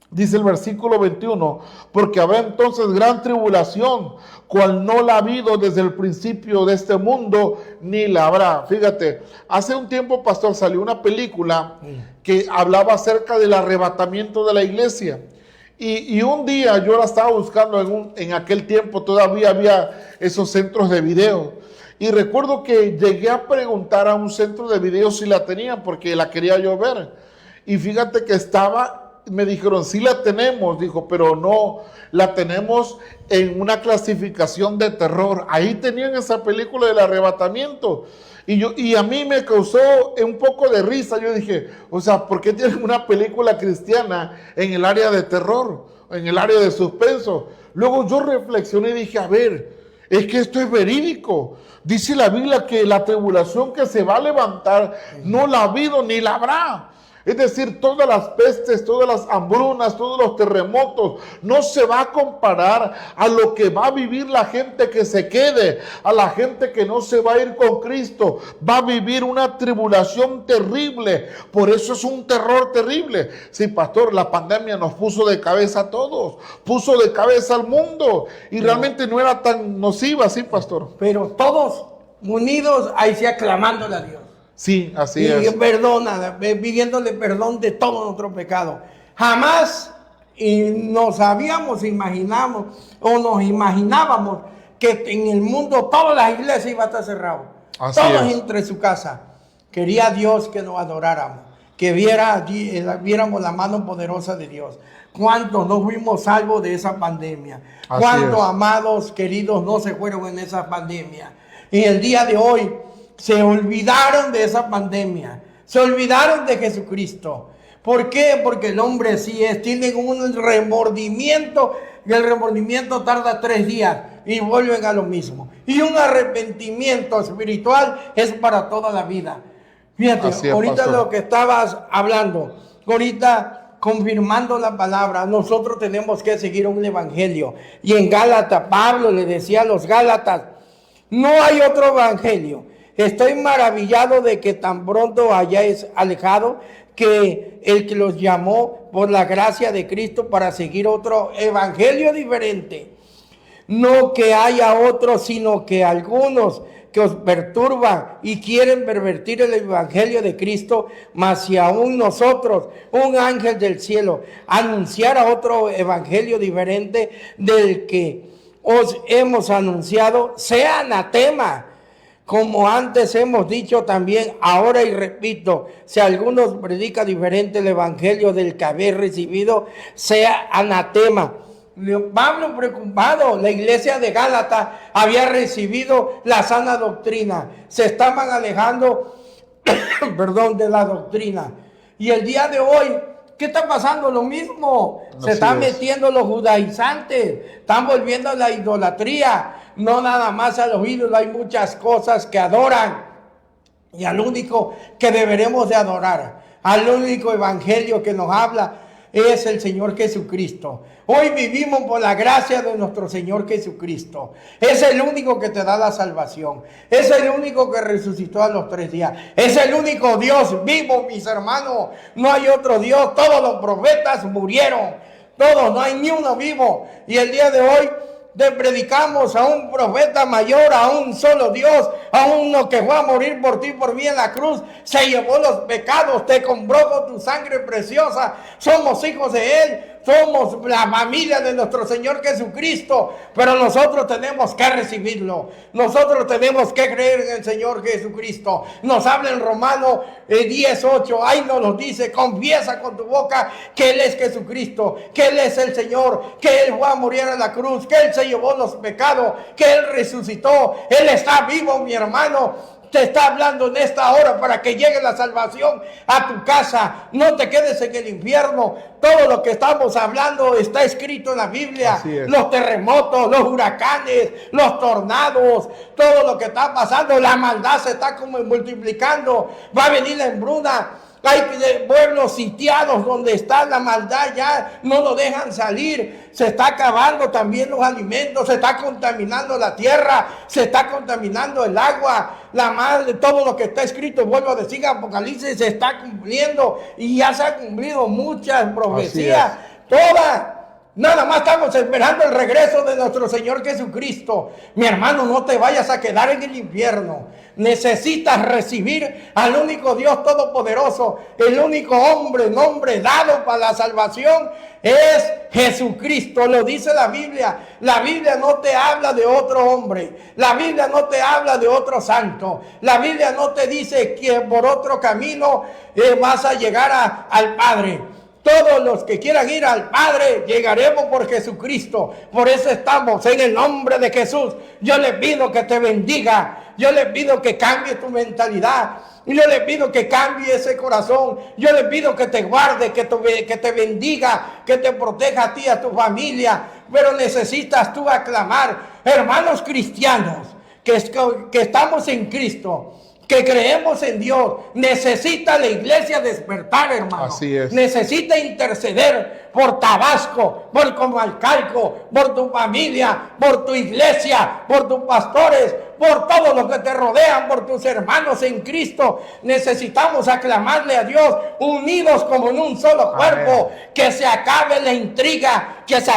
Dice el versículo 21, porque habrá entonces gran tribulación, cual no la ha habido desde el principio de este mundo, ni la habrá. Fíjate, hace un tiempo, pastor, salió una película que hablaba acerca del arrebatamiento de la iglesia. Y un día yo la estaba buscando, en aquel tiempo todavía había esos centros de video. Y recuerdo que llegué a preguntar a un centro de video si la tenían, porque la quería yo ver. Y fíjate que me dijeron, sí la tenemos, dijo, pero no, la tenemos en una clasificación de terror. Ahí tenían esa película del arrebatamiento. Y a mí me causó un poco de risa. Yo dije, o sea, ¿por qué tienen una película cristiana en el área de terror, en el área de suspenso? Luego yo reflexioné y dije, a ver, es que esto es verídico. Dice la Biblia que la tribulación que se va a levantar no la ha habido ni la habrá. Es decir, todas las pestes, todas las hambrunas, todos los terremotos, no se va a comparar a lo que va a vivir la gente que se quede, a la gente que no se va a ir con Cristo. Va a vivir una tribulación terrible, por eso es un terror terrible. Sí, pastor, la pandemia nos puso de cabeza a todos, puso de cabeza al mundo, y realmente no era tan nociva, sí, pastor. Pero todos unidos ahí sea clamándole a Dios. Sí, así es. Pidiéndole perdón de todo nuestro pecado. Jamás nos imaginábamos que en el mundo todas las iglesias iban a estar cerradas. Todos entre su casa. Quería Dios que nos adoráramos, que viéramos la mano poderosa de Dios. ¿Cuántos no fuimos salvos de esa pandemia? ¿Cuántos amados, queridos no se fueron en esa pandemia? Y el día de hoy se olvidaron de esa pandemia, se olvidaron de Jesucristo. ¿Por qué? Porque el hombre así es, tienen un remordimiento y el remordimiento tarda 3 días y vuelven a lo mismo. Y un arrepentimiento espiritual es para toda la vida. Fíjate, ahorita pastor, lo que estabas hablando, ahorita confirmando la palabra, nosotros tenemos que seguir un evangelio. Y en Gálatas, Pablo le decía a los Gálatas, no hay otro evangelio. Estoy maravillado de que tan pronto hayáis alejado que el que los llamó por la gracia de Cristo para seguir otro evangelio diferente. No que haya otro, sino que algunos que os perturban y quieren pervertir el evangelio de Cristo, mas si aún nosotros, un ángel del cielo, anunciara otro evangelio diferente del que os hemos anunciado, sea anatema. Como antes hemos dicho también, ahora y repito, si alguno predica diferente el evangelio del que habéis recibido, sea anatema. Pablo preocupado, la iglesia de Gálatas había recibido la sana doctrina, se estaban alejando, de la doctrina. Y el día de hoy, ¿qué está pasando? Lo mismo, se están metiendo los judaizantes, están volviendo a la idolatría. No nada más a los ídolos, hay muchas cosas que adoran. Y al único que deberemos de adorar, al único evangelio que nos habla, es el Señor Jesucristo. Hoy vivimos por la gracia de nuestro Señor Jesucristo. Es el único que te da la salvación. Es el único que resucitó a los 3 días. Es el único Dios vivo, mis hermanos. No hay otro Dios. Todos los profetas murieron. Todos, no hay ni uno vivo. Y el día de hoy te predicamos a un profeta mayor, a un solo Dios, a uno que fue a morir por ti, por mí en la cruz, se llevó los pecados, te compró con tu sangre preciosa, somos hijos de Él, somos la familia de nuestro Señor Jesucristo, pero nosotros tenemos que recibirlo. Nosotros tenemos que creer en el Señor Jesucristo. Nos habla en Romanos 10:8, ahí nos lo dice: confiesa con tu boca que Él es Jesucristo, que Él es el Señor, que Él fue a morir en la cruz, que Él se llevó los pecados, que Él resucitó, Él está vivo, mi hermano. Te está hablando en esta hora para que llegue la salvación a tu casa. No te quedes en el infierno. Todo lo que estamos hablando está escrito en la Biblia. Los terremotos, los huracanes, los tornados, todo lo que está pasando, la maldad se está como multiplicando. Va a venir la hambruna. Hay pueblos sitiados donde está la maldad, ya no lo dejan salir. Se está acabando también los alimentos, se está contaminando la tierra, se está contaminando el agua. La madre, todo lo que está escrito, vuelvo a decir, Apocalipsis se está cumpliendo y ya se han cumplido muchas profecías, todas. Nada más estamos esperando el regreso de nuestro Señor Jesucristo. Mi hermano, no te vayas a quedar en el infierno. Necesitas recibir al único Dios todopoderoso. El único nombre dado para la salvación es Jesucristo. Lo dice la Biblia. La Biblia no te habla de otro hombre. La Biblia no te habla de otro santo. La Biblia no te dice que por otro camino vas a llegar al Padre. Todos los que quieran ir al Padre, llegaremos por Jesucristo. Por eso estamos en el nombre de Jesús. Yo le pido que te bendiga. Yo le pido que cambie tu mentalidad. Yo le pido que cambie ese corazón. Yo le pido que te guarde, que te bendiga, que te proteja a ti y a tu familia. Pero necesitas tú aclamar, hermanos cristianos, que estamos en Cristo, que creemos en Dios. Necesita la iglesia despertar, hermano. Así es. Necesita interceder por Tabasco, por Comalcalco, por tu familia, por tu iglesia, por tus pastores, por todos los que te rodean, por tus hermanos en Cristo. Necesitamos aclamarle a Dios, unidos como en un solo cuerpo. Amén. Que se acabe la intriga, que se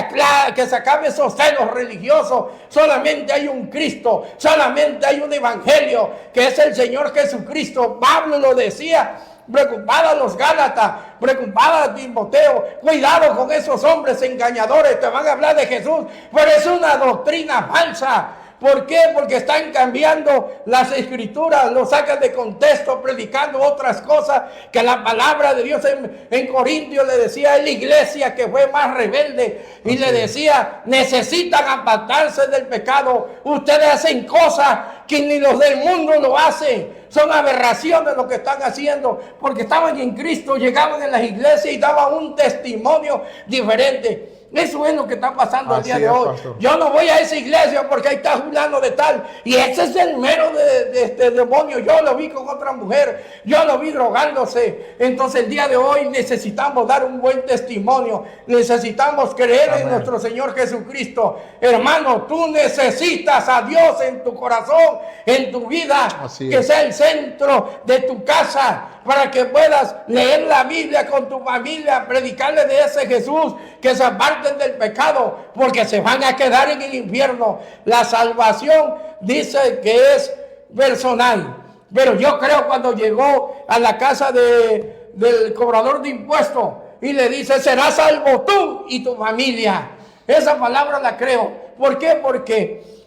acabe esos celos religiosos. Solamente hay un Cristo, solamente hay un evangelio, que es el Señor Jesucristo. Pablo lo decía, preocupada a los Gálatas, preocupada a Timoteo: cuidado con esos hombres engañadores, te van a hablar de Jesús, pero es una doctrina falsa. ¿Por qué? Porque están cambiando las escrituras, lo sacan de contexto, predicando otras cosas que la palabra de Dios. En Corintios le decía a la iglesia que fue más rebelde y le decía: necesitan apartarse del pecado. Ustedes hacen cosas que ni los del mundo lo hacen. Son aberraciones lo que están haciendo, porque estaban en Cristo, llegaban en las iglesias y daban un testimonio diferente. Eso es lo que está pasando el día de hoy. Pastor. Yo no voy a esa iglesia porque ahí está fulano de tal, y ese es el mero de este demonio. Yo lo vi con otra mujer, yo lo vi drogándose. Entonces el día de hoy necesitamos dar un buen testimonio. Necesitamos creer en nuestro Señor Jesucristo. Hermano, tú necesitas a Dios en tu corazón, en tu vida, que sea el centro de tu casa, para que puedas leer la Biblia con tu familia, predicarle de ese Jesús, que se aparten del pecado, porque se van a quedar en el infierno. La salvación dice que es personal, pero yo creo cuando llegó a la casa del cobrador de impuestos y le dice: serás salvo tú y tu familia. Esa palabra la creo. ¿Por qué? Porque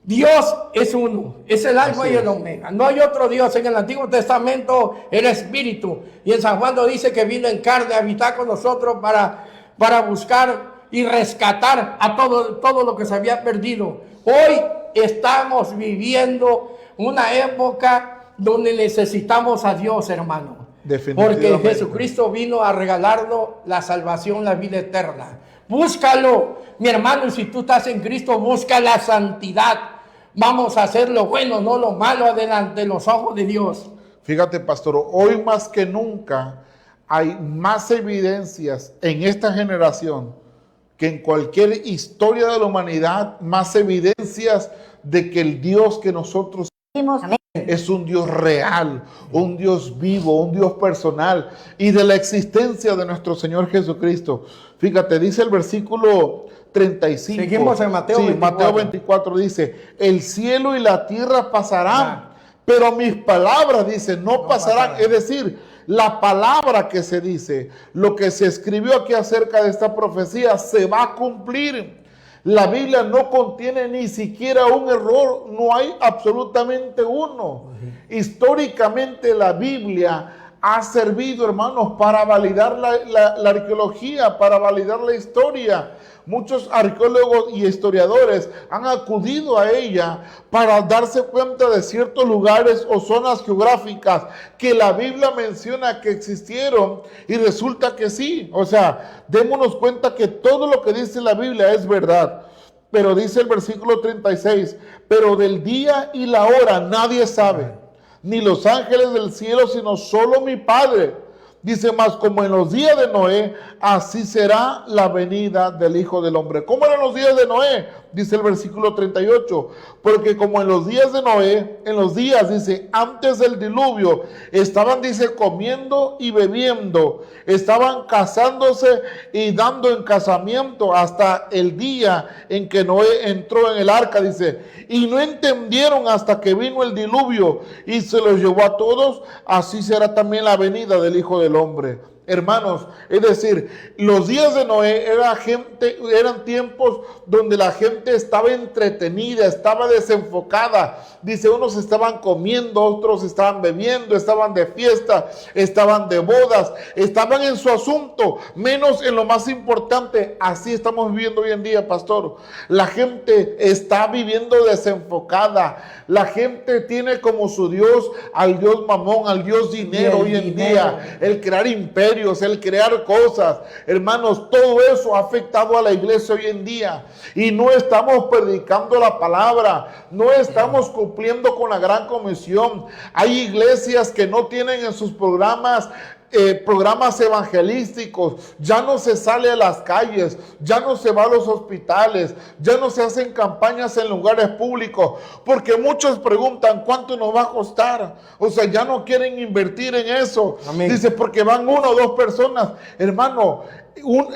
Dios es uno, es el alfa y el omega. No hay otro Dios. En el Antiguo Testamento el Espíritu, y en San Juan lo dice que vino en carne a habitar con nosotros para buscar y rescatar a todo lo que se había perdido. Hoy estamos viviendo una época donde necesitamos a Dios, hermano. Porque Jesucristo vino a regalarnos la salvación, la vida eterna. Búscalo, mi hermano, y si tú estás en Cristo, busca la santidad. Vamos a hacer lo bueno, no lo malo, delante de los ojos de Dios. Fíjate, pastor, hoy más que nunca hay más evidencias en esta generación que en cualquier historia de la humanidad, más evidencias de que el Dios que nosotros seguimos es un Dios real, un Dios vivo, un Dios personal, y de la existencia de nuestro Señor Jesucristo. Fíjate, dice el versículo 35. Seguimos en Mateo 24. Mateo 24 dice: el cielo y la tierra pasarán, pero mis palabras, dice, no pasarán. Es decir, la palabra que se dice, lo que se escribió aquí acerca de esta profecía, se va a cumplir. La Biblia no contiene ni siquiera un error, no hay absolutamente uno. Históricamente la Biblia ha servido, hermanos, para validar la arqueología, para validar la historia. Muchos arqueólogos y historiadores han acudido a ella para darse cuenta de ciertos lugares o zonas geográficas que la Biblia menciona que existieron, y resulta que sí. O sea, démonos cuenta que todo lo que dice la Biblia es verdad. Pero dice el versículo 36, pero del día y la hora nadie sabe, ni los ángeles del cielo, sino solo mi Padre. Dice más, como en los días de Noé, así será la venida del Hijo del Hombre. ¿Cómo eran los días de Noé? Dice el versículo 38, porque como en los días de Noé, en los días, dice, antes del diluvio, estaban, dice, comiendo y bebiendo, estaban casándose y dando en casamiento hasta el día en que Noé entró en el arca, dice, y no entendieron hasta que vino el diluvio y se los llevó a todos, así será también la venida del Hijo del Hombre. Hermanos, es decir, los días de Noé eran tiempos donde la gente estaba entretenida, estaba desenfocada. Dice, unos estaban comiendo, otros estaban bebiendo, estaban de fiesta, estaban de bodas, estaban en su asunto, menos en lo más importante. Así estamos viviendo hoy en día, pastor. La gente está viviendo desenfocada. La gente tiene como su Dios al Dios mamón, al Dios dinero hoy en día, el crear imperios, el crear cosas. Hermanos, todo eso ha afectado a la iglesia hoy en día, y no estamos predicando la palabra, no estamos cumpliendo con la gran comisión. Hay iglesias que no tienen en sus programas evangelísticos, ya no se sale a las calles, ya no se va a los hospitales, ya no se hacen campañas en lugares públicos, porque muchos preguntan cuánto nos va a costar. O sea, ya no quieren invertir en eso. Amén. Dice, porque van 1 o 2 personas. Hermano,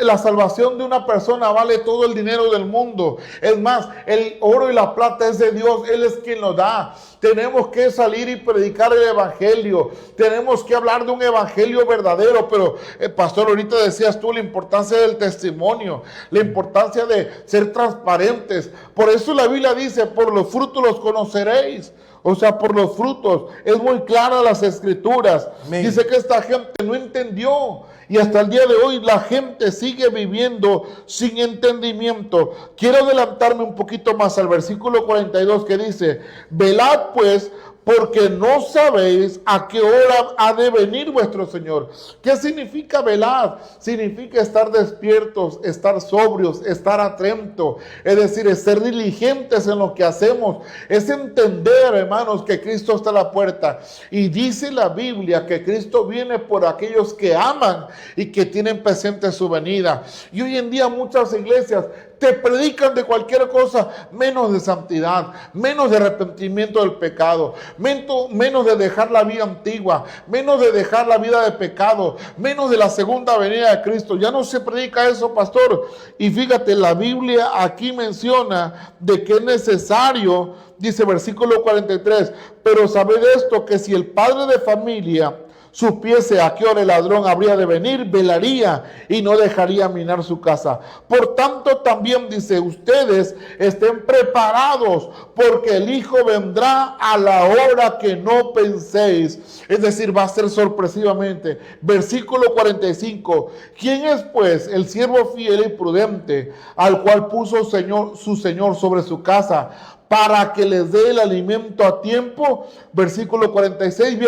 la salvación de una persona vale todo el dinero del mundo. Es más, el oro y la plata es de Dios, Él es quien lo da. Tenemos que salir y predicar el evangelio, tenemos que hablar de un evangelio verdadero. Pero pastor, ahorita decías tú la importancia del testimonio, la importancia de ser transparentes. Por eso la Biblia dice, por los frutos los conoceréis. O sea, por los frutos. Es muy clara las escrituras. Amén. Dice que esta gente no entendió, y hasta el día de hoy la gente sigue viviendo sin entendimiento. Quiero adelantarme un poquito más al versículo 42, que dice, velad pues, porque no sabéis a qué hora ha de venir vuestro Señor. ¿Qué significa velar? Significa estar despiertos, estar sobrios, estar atentos. Es decir, es ser diligentes en lo que hacemos. Es entender, hermanos, que Cristo está a la puerta. Y dice la Biblia que Cristo viene por aquellos que aman y que tienen presente su venida. Y hoy en día muchas iglesias te predican de cualquier cosa, menos de santidad, menos de arrepentimiento del pecado, menos de dejar la vida antigua, menos de dejar la vida de pecado, menos de la segunda venida de Cristo. Ya no se predica eso, pastor. Y fíjate, la Biblia aquí menciona de que es necesario, dice versículo 43, pero sabed esto, que si el padre de familia supiese a qué hora el ladrón habría de venir, velaría y no dejaría minar su casa. Por tanto, también dice, ustedes estén preparados, porque el Hijo vendrá a la hora que no penséis. Es decir, va a ser sorpresivamente. Versículo 45. ¿Quién es pues el siervo fiel y prudente, al cual puso su Señor sobre su casa, para que les dé el alimento a tiempo? Versículo 46,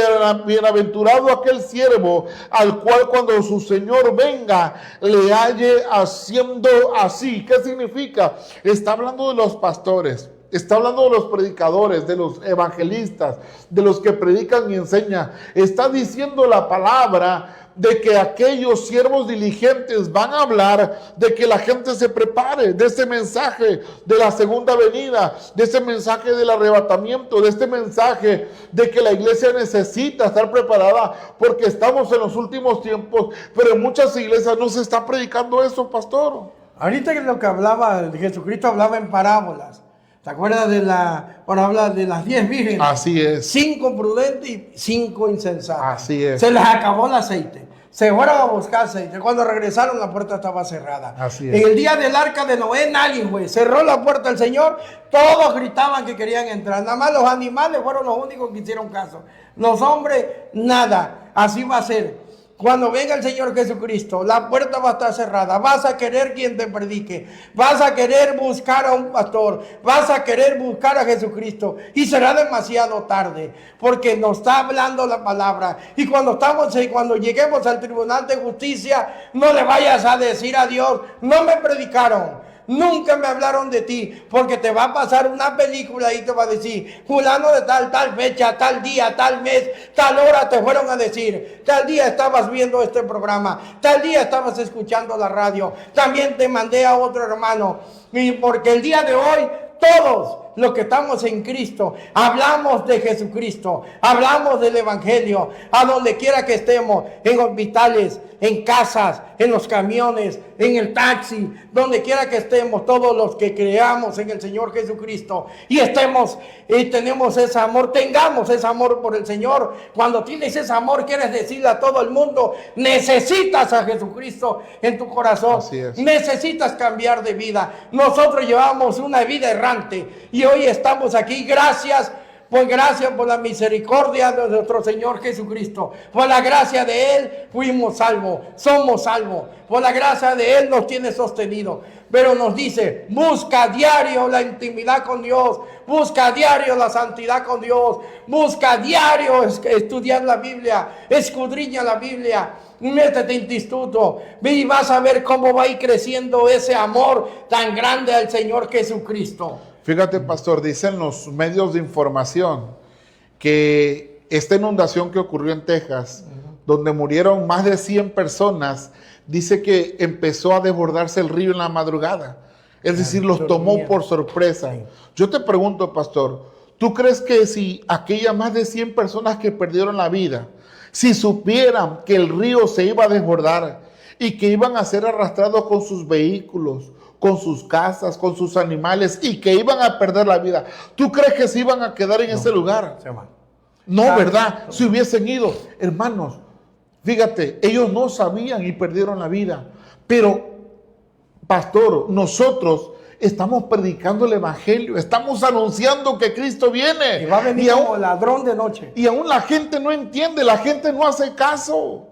bienaventurado aquel siervo al cual cuando su Señor venga le halle haciendo así. ¿Qué significa? Está hablando de los pastores, está hablando de los predicadores, de los evangelistas, de los que predican y enseñan. Está diciendo la palabra de que aquellos siervos diligentes van a hablar de que la gente se prepare, de este mensaje de la segunda venida, de este mensaje del arrebatamiento, de este mensaje de que la iglesia necesita estar preparada porque estamos en los últimos tiempos. Pero en muchas iglesias no se está predicando eso, pastor. Ahorita que lo que hablaba, Jesucristo hablaba en parábolas. ¿Te acuerdas por hablar de las 10 vírgenes? Así es. 5 prudentes y 5 insensatas. Así es. Se les acabó el aceite. Se fueron a buscar aceite. Cuando regresaron, la puerta estaba cerrada. Así es. En el día del arca de Noé, nadie, güey. Cerró la puerta el Señor. Todos gritaban que querían entrar. Nada más los animales fueron los únicos que hicieron caso. Los hombres, nada. Así va a ser. Cuando venga el Señor Jesucristo, la puerta va a estar cerrada. Vas a querer quien te predique. Vas a querer buscar a un pastor. Vas a querer buscar a Jesucristo. Y será demasiado tarde. Porque nos está hablando la palabra. Y cuando lleguemos al tribunal de justicia, no le vayas a decir a Dios, no me predicaron. Nunca me hablaron de ti, porque te va a pasar una película y te va a decir, fulano de tal fecha, tal día, tal mes, tal hora te fueron a decir, tal día estabas viendo este programa, tal día estabas escuchando la radio, también te mandé a otro hermano, y porque el día de hoy todos los que estamos en Cristo hablamos de Jesucristo, hablamos del Evangelio, a donde quiera que estemos, en hospitales, en casas, en los camiones, en el taxi, donde quiera que estemos, todos los que creamos en el Señor Jesucristo y estemos y tenemos ese amor, tengamos ese amor por el Señor. Cuando tienes ese amor, quieres decirle a todo el mundo, necesitas a Jesucristo en tu corazón, necesitas cambiar de vida. Nosotros llevamos una vida errante y hoy estamos aquí gracias por la misericordia de nuestro Señor Jesucristo. Por la gracia de Él fuimos salvos, somos salvos. Por la gracia de Él nos tiene sostenido. Pero nos dice, busca diario la intimidad con Dios, busca diario la santidad con Dios, busca diario estudiar la Biblia, escudriña la Biblia. Métete en tu instituto y vas a ver cómo va a ir creciendo ese amor tan grande al Señor Jesucristo. Fíjate, pastor, dicen los medios de información que esta inundación que ocurrió en Texas, donde murieron más de 100 personas, dice que empezó a desbordarse el río en la madrugada. Es decir, los tomó por sorpresa. Yo te pregunto, pastor, ¿tú crees que si aquellas más de 100 personas que perdieron la vida, si supieran que el río se iba a desbordar y que iban a ser arrastrados con sus vehículos, con sus casas, con sus animales y que iban a perder la vida, ¿tú crees que se iban a quedar en ese lugar? No, ¿verdad? Si hubiesen ido, hermanos, fíjate, ellos no sabían y perdieron la vida. Pero, pastor, nosotros estamos predicando el Evangelio, estamos anunciando que Cristo viene. Y va a venir como ladrón de noche. Y aún la gente no entiende, la gente no hace caso.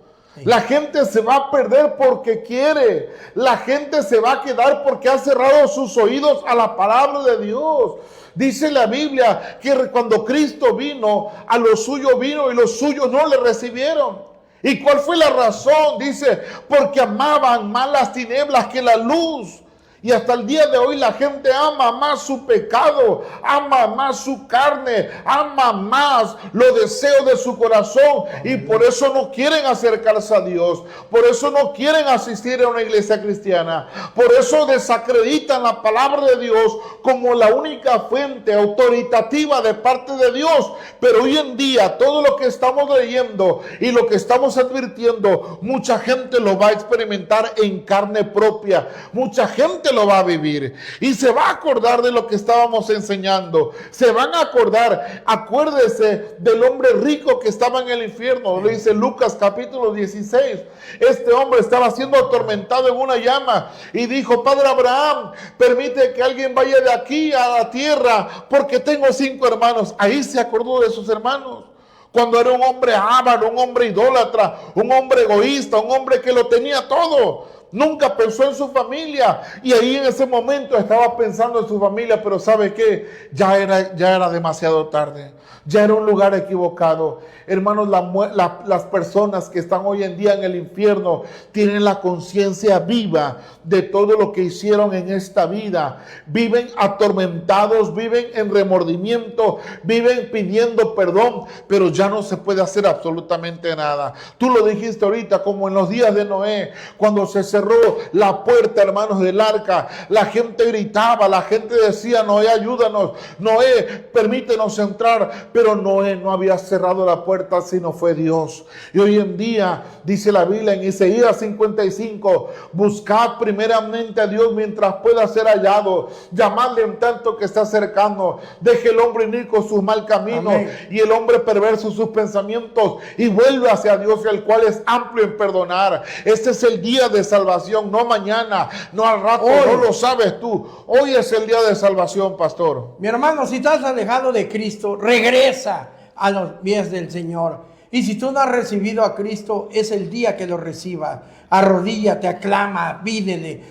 La gente se va a perder porque quiere. La gente se va a quedar porque ha cerrado sus oídos a la palabra de Dios. Dice la Biblia que cuando Cristo vino, a los suyos vino y los suyos no le recibieron. ¿Y cuál fue la razón? Dice, porque amaban más las tinieblas que la luz. Y hasta el día de hoy la gente ama más su pecado, ama más su carne, ama más los deseos de su corazón. Y por eso no quieren acercarse a Dios. Por eso no quieren asistir a una iglesia cristiana. Por eso desacreditan la palabra de Dios como la única fuente autoritativa de parte de Dios. Pero hoy en día todo lo que estamos leyendo y lo que estamos advirtiendo, mucha gente lo va a experimentar en carne propia. Mucha gente lo va a vivir y se va a acordar de lo que estábamos enseñando. Se van a acordar, acuérdese del hombre rico que estaba en el infierno, lo dice Lucas capítulo 16. Este hombre estaba siendo atormentado en una llama y dijo, Padre Abraham, permite que alguien vaya de aquí a la tierra porque tengo 5 hermanos. Ahí se acordó de sus hermanos. Cuando era un hombre avaro, un hombre idólatra, un hombre egoísta, un hombre que lo tenía todo. Nunca pensó en su familia y ahí en ese momento estaba pensando en su familia, pero ¿sabe qué? Ya era demasiado tarde, ya era un lugar equivocado. Hermanos, las personas que están hoy en día en el infierno tienen la conciencia viva de todo lo que hicieron en esta vida. Viven atormentados, viven en remordimiento, viven pidiendo perdón, pero ya no se puede hacer absolutamente nada. Tú lo dijiste ahorita, como en los días de Noé, cuando se cerró la puerta, hermanos, del arca, la gente gritaba, la gente decía, Noé, ayúdanos, Noé, permítenos entrar, pero Noé no había cerrado la puerta, sino fue Dios. Y hoy en día, dice la Biblia en Isaías 55, buscad primeramente a Dios mientras pueda ser hallado, llamadle en tanto que está cercano, deje el hombre inicuo su mal camino. Amén. Y el hombre perverso sus pensamientos, y vuelve hacia Dios, el cual es amplio en perdonar. Este es el día de salvación, no mañana, no al rato, hoy. No lo sabes tú. Hoy es el día de salvación, pastor. Mi hermano, si estás alejado de Cristo, regresa a los pies del Señor. Y si tú no has recibido a Cristo, es el día que lo recibas. Arrodíllate, aclama, pídele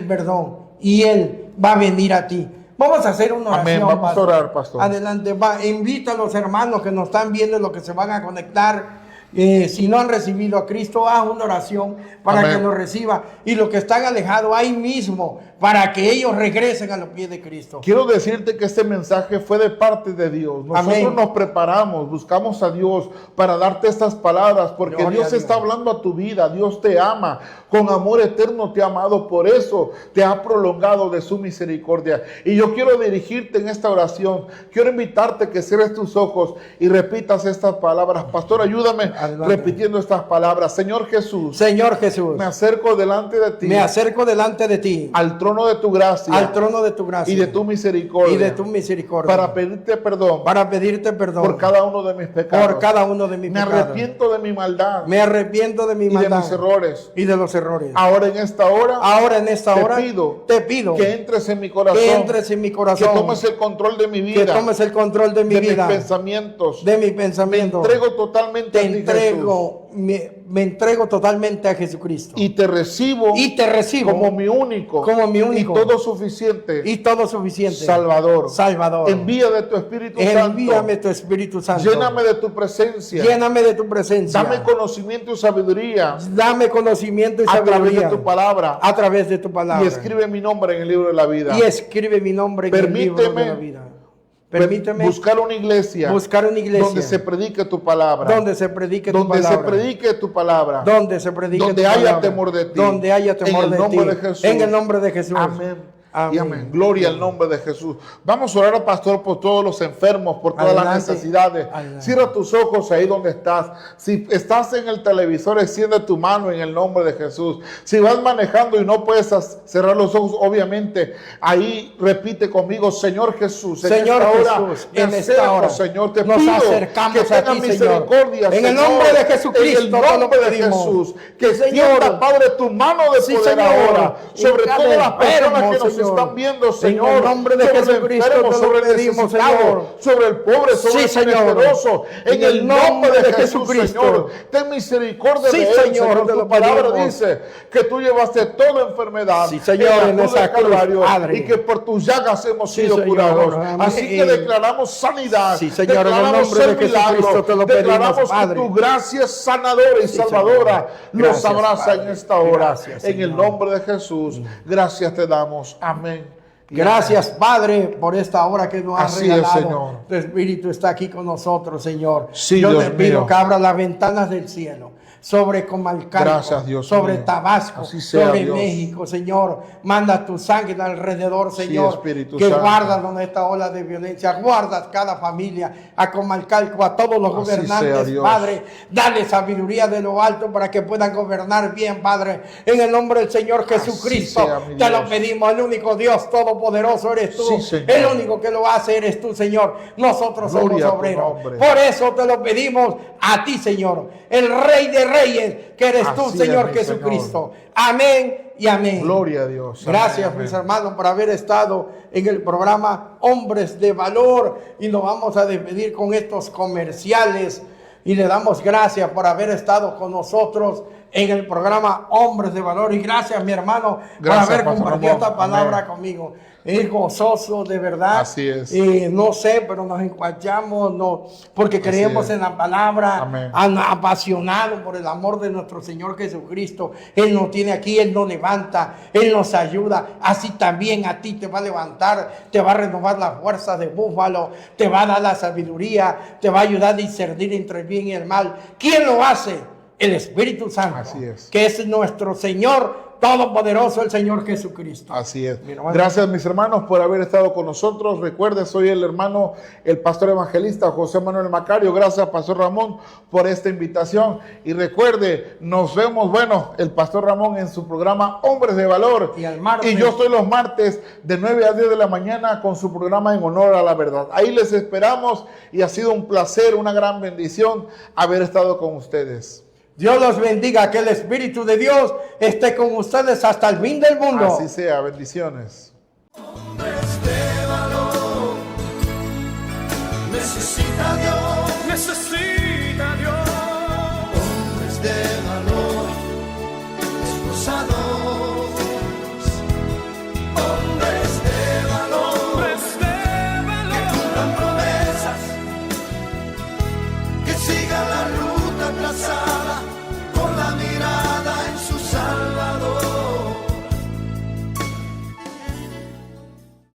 perdón, y Él va a venir a ti. Vamos a hacer una oración. Amén. Vamos a orar, pastor. Adelante, invita a los hermanos que nos están viendo, los que se van a conectar. Si no han recibido a Cristo, haz una oración para Amén. Que lo reciba. Y los que están alejados ahí mismo, para que ellos regresen a los pies de Cristo. Quiero decirte que este mensaje fue de parte de Dios. Nosotros Amén. Nos preparamos, buscamos a Dios para darte estas palabras, porque Gloria Dios está hablando a tu vida. Dios te ama, con amor eterno te ha amado, por eso te ha prolongado de su misericordia. Y yo quiero dirigirte en esta oración. Quiero invitarte que cierres tus ojos y repitas estas palabras. Pastor, ayúdame Adelante. Repitiendo estas palabras. Señor Jesús, me acerco delante de ti. Me acerco delante de ti. Al trono de tu gracia. Al trono de tu gracia. Y de tu misericordia. Y de tu misericordia. Para pedirte perdón. Para pedirte perdón. Por cada uno de mis pecados. Por cada uno de mis pecados. Me arrepiento de mi maldad. Me arrepiento de mi maldad. Y de mis errores. Y de los errores. Ahora en esta hora. Te pido. Que entres en mi corazón. Que entres en mi corazón. Que tomes el control de mi vida. Que tomes el control de mi vida. De mis pensamientos. De mis pensamientos. Me entrego totalmente a ti, Jesús. Me entrego totalmente a Jesucristo. Y te recibo como mi único. Y todo suficiente. Salvador. Envíame tu Espíritu Santo. Envíame tu Espíritu Santo. Lléname de tu presencia. Dame conocimiento y sabiduría. A través de tu palabra. Y escribe mi nombre en el libro de la vida. Permíteme buscar una iglesia donde se predique tu palabra. Donde haya temor de ti. En el nombre de Jesús. Amén. Amén. Y amén. Gloria al nombre de Jesús. Vamos a orar al pastor por todos los enfermos, por todas las necesidades. Cierra tus ojos ahí donde estás. Si estás en el televisor, extiende tu mano en el nombre de Jesús. Si vas manejando y no puedes cerrar los ojos, obviamente ahí repite conmigo: Señor Jesús, Señor Jesús, en esta hora, Señor, te nos pido acercamos que tengas misericordia, en el nombre de Jesucristo, en el nombre de Jesús, que extienda, Padre, tu mano de poder ahora sobre todas las personas que nos están viendo, Señor, en el nombre de Jesucristo, sobre el necesitado, sobre el pobre, sobre el menesteroso, en el nombre de Jesucristo, Señor, ten misericordia de él, Señor. Tu palabra dice que tú llevaste toda enfermedad, Señor, en esa cruz, y que por tus llagas hemos sido curados. Así que declaramos sanidad, Señor, declaramos el milagro, declaramos que tu gracia es sanadora y salvadora los abraza en esta hora. En el nombre de Jesús, gracias te damos. Amén. Gracias, Padre, por esta hora que nos has regalado. Señor. Tu Espíritu está aquí con nosotros, Señor. Sí, yo te pido que abra las ventanas del cielo sobre Comalcalco, sobre Tabasco, sobre México, Señor. Manda tu sangre alrededor, Señor, que guardas con esta ola de violencia, guardas cada familia, a Comalcalco, a todos los gobernantes, Padre. Dale sabiduría de lo alto para que puedan gobernar bien, Padre. En el nombre del Señor Jesucristo, te lo pedimos. El único Dios todopoderoso eres tú. El único que lo hace eres tú, Señor. Nosotros somos obreros. Por eso te lo pedimos a ti, Señor, el Rey de Reyes, que eres tú, Señor Jesucristo. Señor. Amén y amén. Gloria a Dios. Gracias, amén, mis hermanos, por haber estado en el programa Hombres de Valor. Y nos vamos a despedir con estos comerciales. Y le damos gracias por haber estado con nosotros en el programa Hombres de Valor. Y gracias, mi hermano, por haber compartido esta palabra conmigo. Es gozoso, de verdad. Así es. No sé, pero nos encuachamos, porque creemos en la palabra, apasionados por el amor de nuestro Señor Jesucristo. Él nos tiene aquí, Él nos levanta, Él nos ayuda. Así también a ti te va a levantar, te va a renovar las fuerzas de búfalo, te va a dar la sabiduría, te va a ayudar a discernir entre el bien y el mal. ¿Quién lo hace? El Espíritu Santo, Así es. Que es nuestro Señor todopoderoso, el Señor Jesucristo. Así es. Mi hermano. Gracias, mis hermanos, por haber estado con nosotros. Recuerde, soy el hermano, el pastor evangelista José Manuel Macario. Gracias, pastor Ramón, por esta invitación. Y recuerde, nos vemos, bueno, el pastor Ramón en su programa Hombres de Valor. Y el martes. Y yo estoy los martes de 9 a 10 de la mañana con su programa En Honor a la Verdad. Ahí les esperamos y ha sido un placer, una gran bendición haber estado con ustedes. Dios los bendiga, que el Espíritu de Dios esté con ustedes hasta el fin del mundo. Así sea, bendiciones. Hombres de valor, necesita Dios.